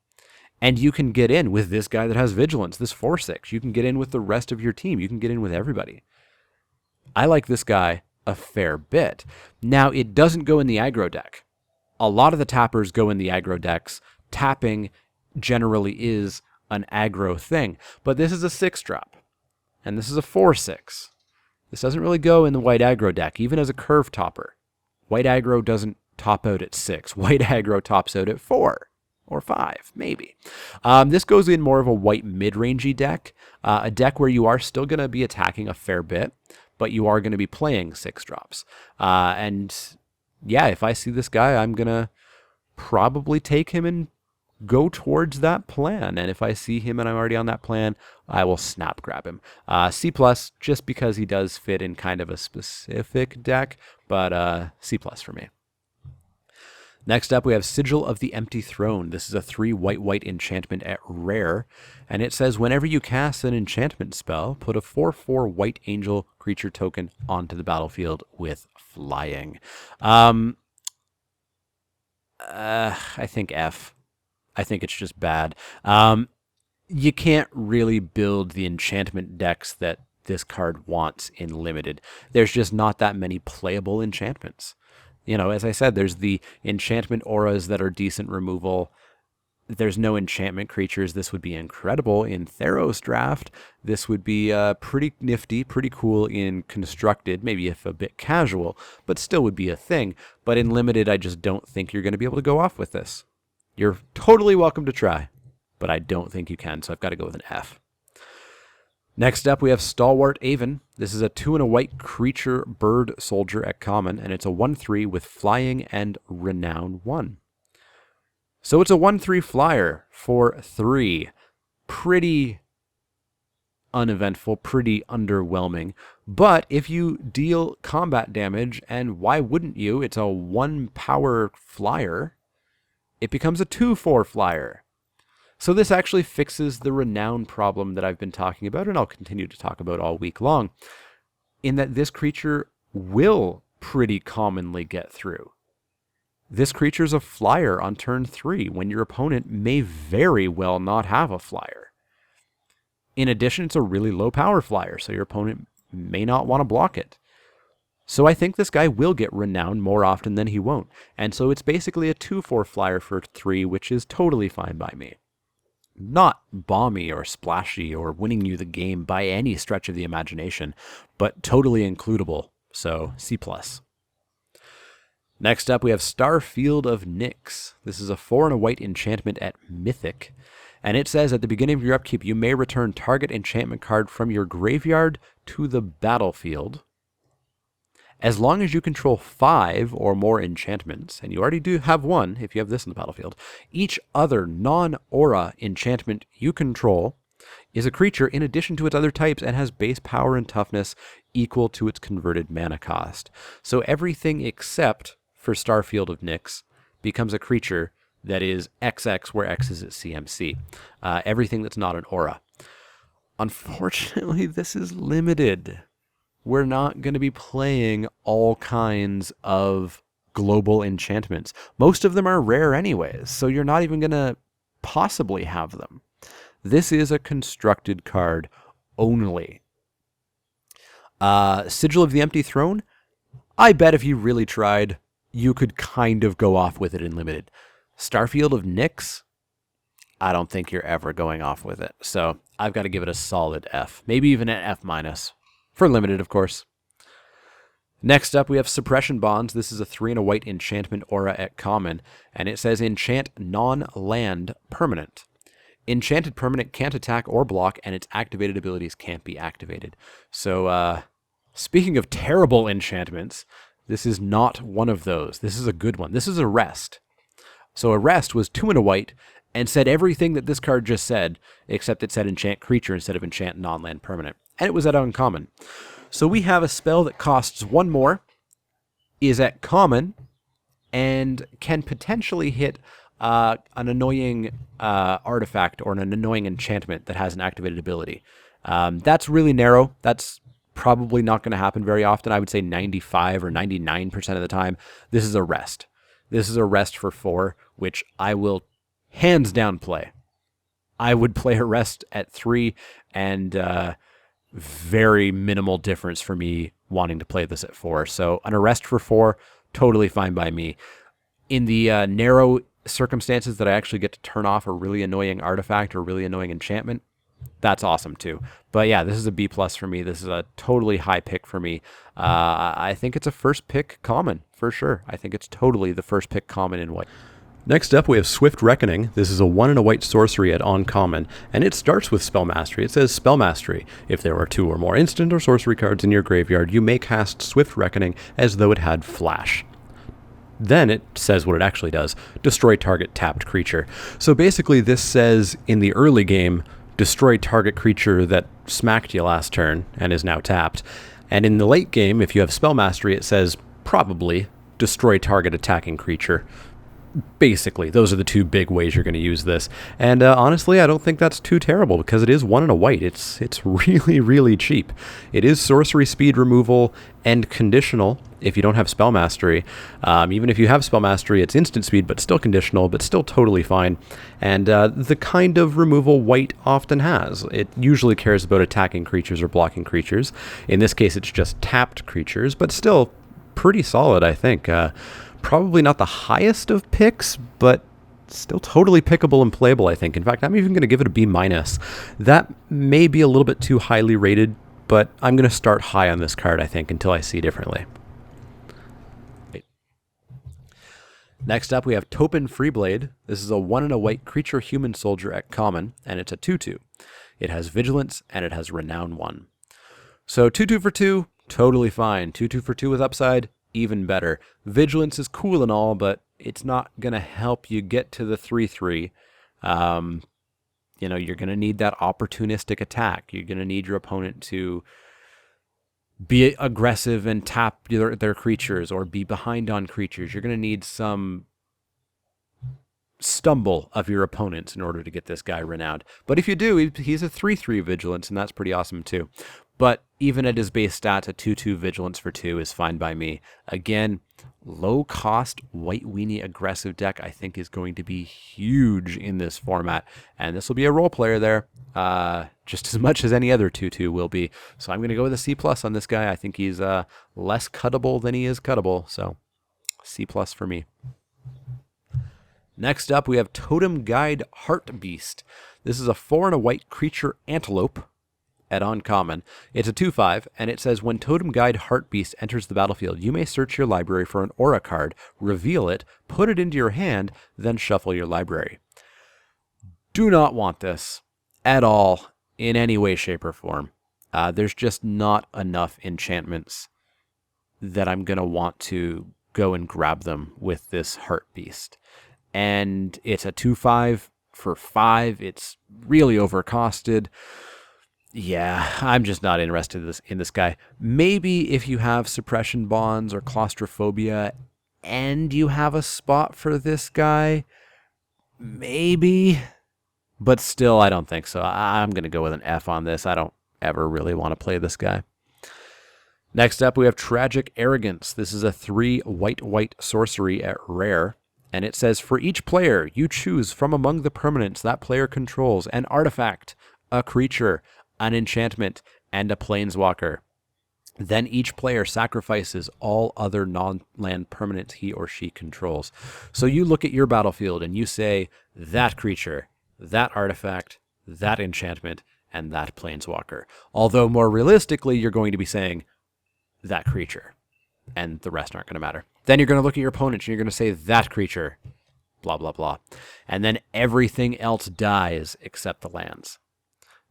And you can get in with this guy that has Vigilance, this 4/6. You can get in with the rest of your team. You can get in with everybody. I like this guy a fair bit. Now, it doesn't go in the aggro deck. A lot of the tappers go in the aggro decks. Tapping generally is an aggro thing. But this is a 6-drop. And this is a 4/6. This doesn't really go in the white aggro deck, even as a curve topper. White aggro doesn't top out at 6. White aggro tops out at 4. Or 5, maybe. This goes in more of a white mid-rangey deck. A deck where you are still going to be attacking a fair bit, but you are going to be playing 6-drops. And yeah, if I see this guy, I'm going to probably take him and go towards that plan. And if I see him and I'm already on that plan, I will snap grab him. C+, just because he does fit in kind of a specific deck, but C+ for me. Next up, we have Sigil of the Empty Throne. This is a 3 white enchantment at rare, and it says whenever you cast an enchantment spell, put a 4/4 white angel creature token onto the battlefield with flying. I think F. I think it's just bad. You can't really build the enchantment decks that this card wants in Limited. There's just not that many playable enchantments. As I said, there's the enchantment auras that are decent removal. there's no enchantment creatures, this would be incredible in Theros draft. This would be pretty nifty, pretty cool in constructed, maybe if a bit casual, but still would be a thing. But in limited, I just don't think you're going to be able to go off with this. You're totally welcome to try, but I don't think you can, so I've got to go with an F. Next up, we have Stalwart Avin. This is a 2 and a white creature bird soldier at common, and it's a 1/3 with flying and renown 1. So it's a 1/3 flyer for 3. Pretty uneventful, pretty underwhelming. But if you deal combat damage, and why wouldn't you? It's a 1 power flyer. It becomes a 2/4 flyer. So this actually fixes the renown problem that I've been talking about, and I'll continue to talk about all week long, in that this creature will pretty commonly get through. This creature's a flyer on turn 3, when your opponent may very well not have a flyer. In addition, it's a really low power flyer, so your opponent may not want to block it. So I think this guy will get renown more often than he won't. And so it's basically a 2/4 flyer for 3, which is totally fine by me. Not bomby or splashy or winning you the game by any stretch of the imagination, but totally includable, so C+. Next up, we have Field of Nyx. This is a 4 and a white enchantment at Mythic, and it says at the beginning of your upkeep, you may return target enchantment card from your graveyard to the battlefield. As long as you control 5 or more enchantments, and you already do have 1 if you have this in the battlefield, each other non-aura enchantment you control is a creature in addition to its other types and has base power and toughness equal to its converted mana cost. So everything except for Field of Nyx becomes a creature that is XX, where X is its CMC. Everything that's not an aura. Unfortunately, this is limited. We're not going to be playing all kinds of global enchantments. Most of them are rare anyways, so you're not even going to possibly have them. This is a constructed card only. Sigil of the Empty Throne, I bet if you really tried, you could kind of go off with it in limited. Field of Nyx, I don't think you're ever going off with it. So I've got to give it a solid F, maybe even an F-. For limited, of course. Next up, we have Suppression Bonds. This is a 3 and a white enchantment aura at common, and it says enchant non-land permanent. Enchanted permanent can't attack or block, and its activated abilities can't be activated. So, speaking of terrible enchantments, this is not one of those. This is a good one. This is Arrest. So Arrest was 2 and a white, and said everything that this card just said, except it said enchant creature instead of enchant non-land permanent. And it was at uncommon. So we have a spell that costs 1 more, is at common, and can potentially hit an annoying artifact or an annoying enchantment that has an activated ability. That's really narrow. That's probably not going to happen very often. I would say 95 or 99% of the time. This is Arrest. This is Arrest for 4, which I will hands down play. I would play Arrest at 3, and very minimal difference for me wanting to play this at 4. So an Arrest for 4, totally fine by me. In the narrow circumstances that I actually get to turn off a really annoying artifact or really annoying enchantment, that's awesome too. But yeah, this is a B+ for me. This is a totally high pick for me. I think it's a first pick common, for sure. I think it's totally the first pick common in white. Next up, we have Swift Reckoning. This is a 1 and a white sorcery at uncommon, and it starts with Spell Mastery. It says Spell Mastery. If there are 2 or more instant or sorcery cards in your graveyard, you may cast Swift Reckoning as though it had Flash. Then it says what it actually does. Destroy target tapped creature. So basically this says in the early game, destroy target creature that smacked you last turn and is now tapped. And in the late game, if you have Spell Mastery, it says probably destroy target attacking creature. Basically, those are the 2 big ways you're going to use this. And honestly, I don't think that's too terrible because it is 1 and a white. It's really, really cheap. It is sorcery speed removal and conditional if you don't have Spell Mastery. Even if you have Spell Mastery, it's instant speed, but still conditional, but still totally fine. And the kind of removal white often has. It usually cares about attacking creatures or blocking creatures. In this case, it's just tapped creatures, but still pretty solid, I think. Probably not the highest of picks, but still totally pickable and playable, I think. In fact, I'm even going to give it a B-. That may be a little bit too highly rated, but I'm going to start high on this card, I think, until I see differently. Next up, we have Topen Freeblade. This is a 1 white creature human soldier at common, and it's a 2/2. It has Vigilance, and it has Renown 1. So 2/2 for 2, totally fine. 2/2 for 2 with upside, even better. Vigilance is cool and all, but it's not going to help you get to the 3/3. You know, you're going to need that opportunistic attack. You're going to need your opponent to be aggressive and tap their creatures or be behind on creatures. You're going to need some stumble of your opponents in order to get this guy renowned. But if you do, he's a 3/3 Vigilance, and that's pretty awesome too. But even at his base stats, a 2/2 Vigilance for 2 is fine by me. Again, low-cost, white weenie aggressive deck I think is going to be huge in this format. And this will be a role player there, just as much as any other 2/2 will be. So I'm going to go with a C+ on this guy. I think he's less cuttable than he is cuttable. So C+ for me. Next up, we have Totem Guide Heartbeast. This is a 4 white creature antelope at uncommon. It's a 2/5, and it says when Totem Guide Heartbeast enters the battlefield, you may search your library for an aura card, reveal it, put it into your hand, then shuffle your library. Do not want this at all in any way, shape, or form. There's just not enough enchantments that I'm going to want to go and grab them with this Heartbeast. And it's a 2/5 for 5. It's really overcosted. Yeah, I'm just not interested in this guy. Maybe if you have suppression bonds or claustrophobia and you have a spot for this guy, maybe. But still, I don't think so. I'm going to go with an F on this. I don't ever really want to play this guy. Next up, we have Tragic Arrogance. This is a 3 white sorcery at rare. And it says, for each player, you choose from among the permanents that player controls an artifact, a creature, an enchantment, and a planeswalker. Then each player sacrifices all other non-land permanents he or she controls. So you look at your battlefield and you say, that creature, that artifact, that enchantment, and that planeswalker. Although more realistically, you're going to be saying, that creature. And the rest aren't going to matter. Then you're going to look at your opponent and you're going to say, that creature, blah, blah, blah. And then everything else dies except the lands.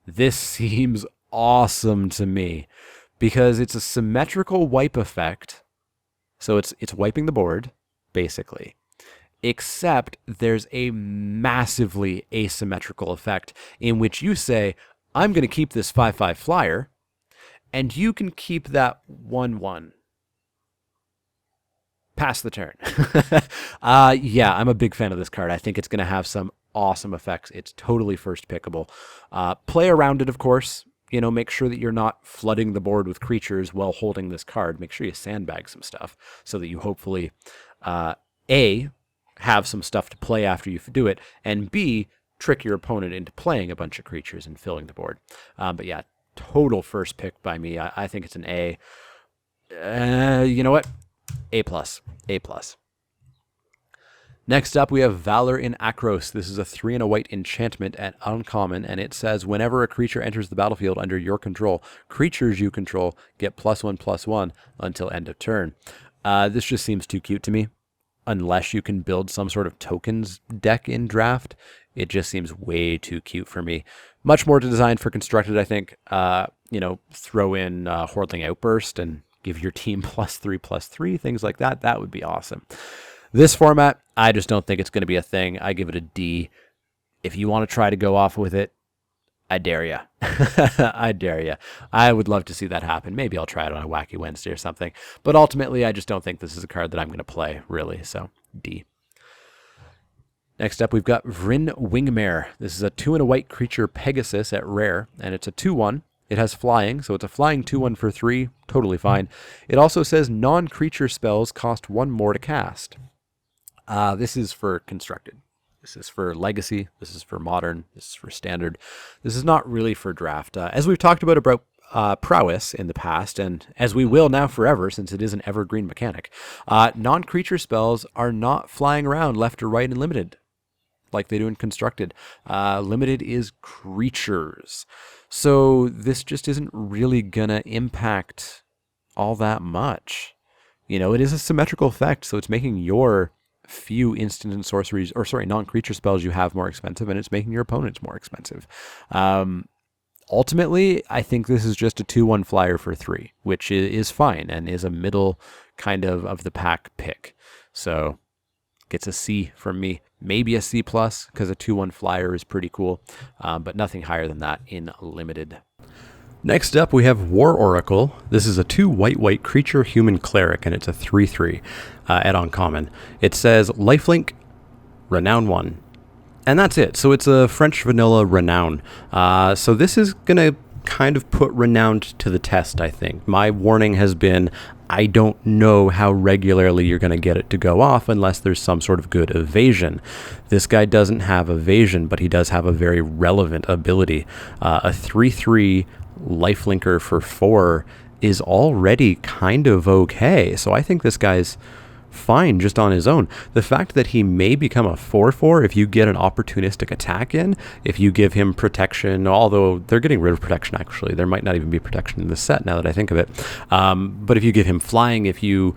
This seems awesome to me because it's a symmetrical wipe effect. So it's wiping the board, basically. Except there's a massively asymmetrical effect in which you say, I'm going to keep this 5/5 flyer, and you can keep that 1/1. Pass the turn. Yeah, I'm a big fan of this card. I think it's going to have some awesome effects. It's totally first pickable. Play around it, of course. You know, make sure that you're not flooding the board with creatures while holding this card. Make sure you sandbag some stuff so that you hopefully, A, have some stuff to play after you do it, and B, trick your opponent into playing a bunch of creatures and filling the board. But yeah, total first pick by me. I think it's an A. You know what? A+. A+. Next up, we have Valor in Akros. This is a 3 white enchantment at uncommon, and it says, whenever a creature enters the battlefield under your control, creatures you control get +1/+1 until end of turn. This just seems too cute to me. Unless you can build some sort of tokens deck in draft, it just seems way too cute for me. Much more designed for constructed, I think. You know, throw in Hordling Outburst and give your team +3/+3, things like that. That would be awesome. This format, I just don't think it's going to be a thing. I give it a D. If you want to try to go off with it, I dare you. I dare you. I would love to see that happen. Maybe I'll try it on a Wacky Wednesday or something. But ultimately, I just don't think this is a card that I'm going to play, really. So, D. Next up, we've got Vryn Wingmare. This is a 2 white creature Pegasus at rare, and it's a 2/1. It has flying, so it's a flying 2/1 for 3. Totally fine. It also says non-creature spells cost 1 more to cast. This is for constructed. This is for legacy. This is for modern. This is for standard. This is not really for draft. As we've talked about prowess in the past, and as we will now forever since it is an evergreen mechanic, non-creature spells are not flying around left or right and limited. like they do in Constructed. Limited is creatures. So this just isn't really going to impact all that much. You know, it is a symmetrical effect, so it's making your few instant and sorceries, or sorry, non-creature spells you have more expensive, and it's making your opponents more expensive. Ultimately, I think this is just a 2/1 flyer for 3, which is fine and is a middle kind of the pack pick. So gets a C from me, maybe a C+, because a 2/1 flyer is pretty cool, but nothing higher than that in Limited. Next up, we have War Oracle. This is a 2 white creature human cleric, and it's a 3/3 at uncommon. It says lifelink, renown 1. And that's it. So it's a French vanilla renown. So this is going to kind of put renowned to the test, I think. My warning has been, I don't know how regularly you're going to get it to go off unless there's some sort of good evasion. This guy doesn't have evasion, but he does have a very relevant ability. A 3/3 lifelinker for 4 is already kind of okay. So I think this guy's fine just on his own. The fact that he may become a 4/4 if you get an opportunistic attack in, if you give him protection, although they're getting rid of protection actually. There might not even be protection in the set now that I think of it. But if you give him flying, if you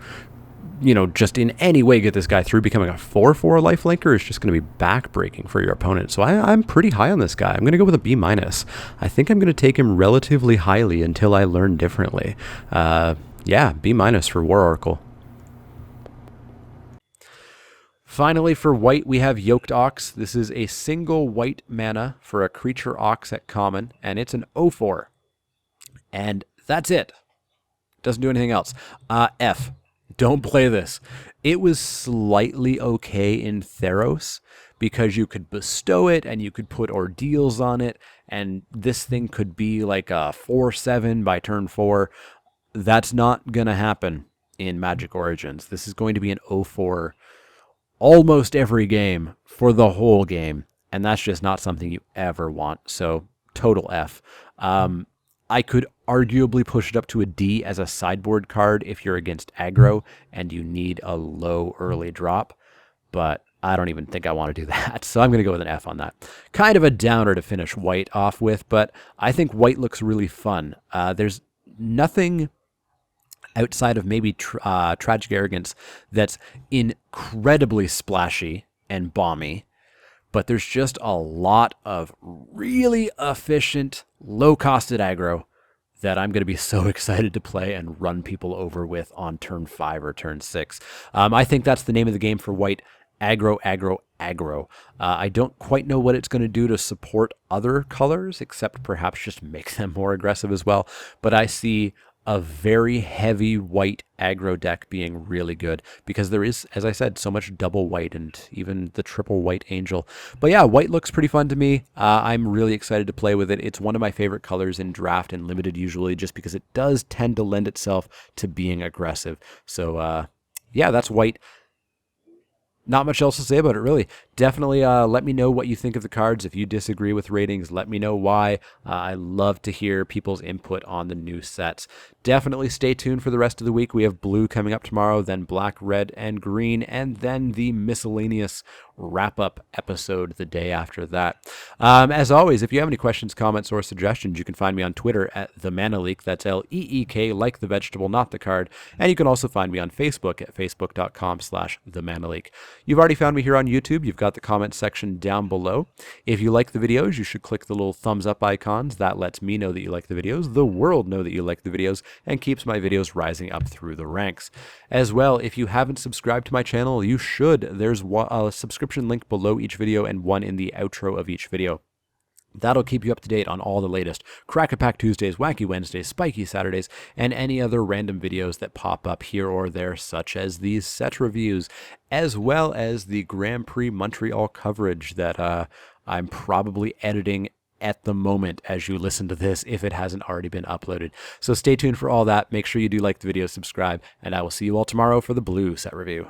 just in any way get this guy through becoming a 4/4 lifelinker, it's just going to be backbreaking for your opponent. So I'm pretty high on this guy. I'm going to go with a B-. I think I'm going to take him relatively highly until I learn differently. Yeah, B- for War Oracle. Finally, for white, we have Yoked Ox. This is a single white mana for a creature Ox at common, and it's an 0/4. And that's it. Doesn't do anything else. F. Don't play this. It was slightly okay in Theros because you could bestow it and you could put ordeals on it, and this thing could be like a 4/7 by turn 4. That's not going to happen in Magic Origins. This is going to be an 0/4 almost every game for the whole game, and that's just not something you ever want. So total F. I could arguably push it up to a D as a sideboard card if you're against aggro and you need a low early drop, but I don't even think I want to do that. So I'm going to go with an F on that. Kind of a downer to finish white off with, but I think white looks really fun. There's nothing outside of maybe Tragic Arrogance that's incredibly splashy and bomby, but there's just a lot of really efficient, low-costed aggro that I'm going to be so excited to play and run people over with on turn 5 or turn 6. I think that's the name of the game for white. Aggro, aggro, aggro. I don't quite know what it's going to do to support other colors, except perhaps just make them more aggressive as well. But I see a very heavy white aggro deck being really good because there is, as I said, so much double white and even the triple white angel. But yeah, white looks pretty fun to me. I'm really excited to play with it. It's one of my favorite colors in draft and limited usually just because it does tend to lend itself to being aggressive. So yeah, that's white. Not much else to say about it, really. Definitely let me know what you think of the cards. If you disagree with ratings, let me know why. I love to hear people's input on the new sets. Definitely stay tuned for the rest of the week. We have blue coming up tomorrow, then black, red, and green, and then the miscellaneous wrap-up episode the day after that. As always, if you have any questions, comments, or suggestions, you can find me on Twitter at The Mana Leak. That's L-E-E-K, like the vegetable, not the card. And you can also find me on Facebook at facebook.com/The Mana Leak. You've already found me here on YouTube. You've got the comment section down below. If you like the videos, you should click the little thumbs up icons. That lets me know that you like the videos, the world know that you like the videos, and keeps my videos rising up through the ranks. As well, if you haven't subscribed to my channel, you should. There's a subscription link below each video and one in the outro of each video. That'll keep you up to date on all the latest Crack-a-Pack Tuesdays, Wacky Wednesdays, Spiky Saturdays, and any other random videos that pop up here or there, such as these set reviews, as well as the Grand Prix Montreal coverage that I'm probably editing at the moment as you listen to this if it hasn't already been uploaded. So stay tuned for all that. Make sure you do like the video, subscribe, and I will see you all tomorrow for the blue set review.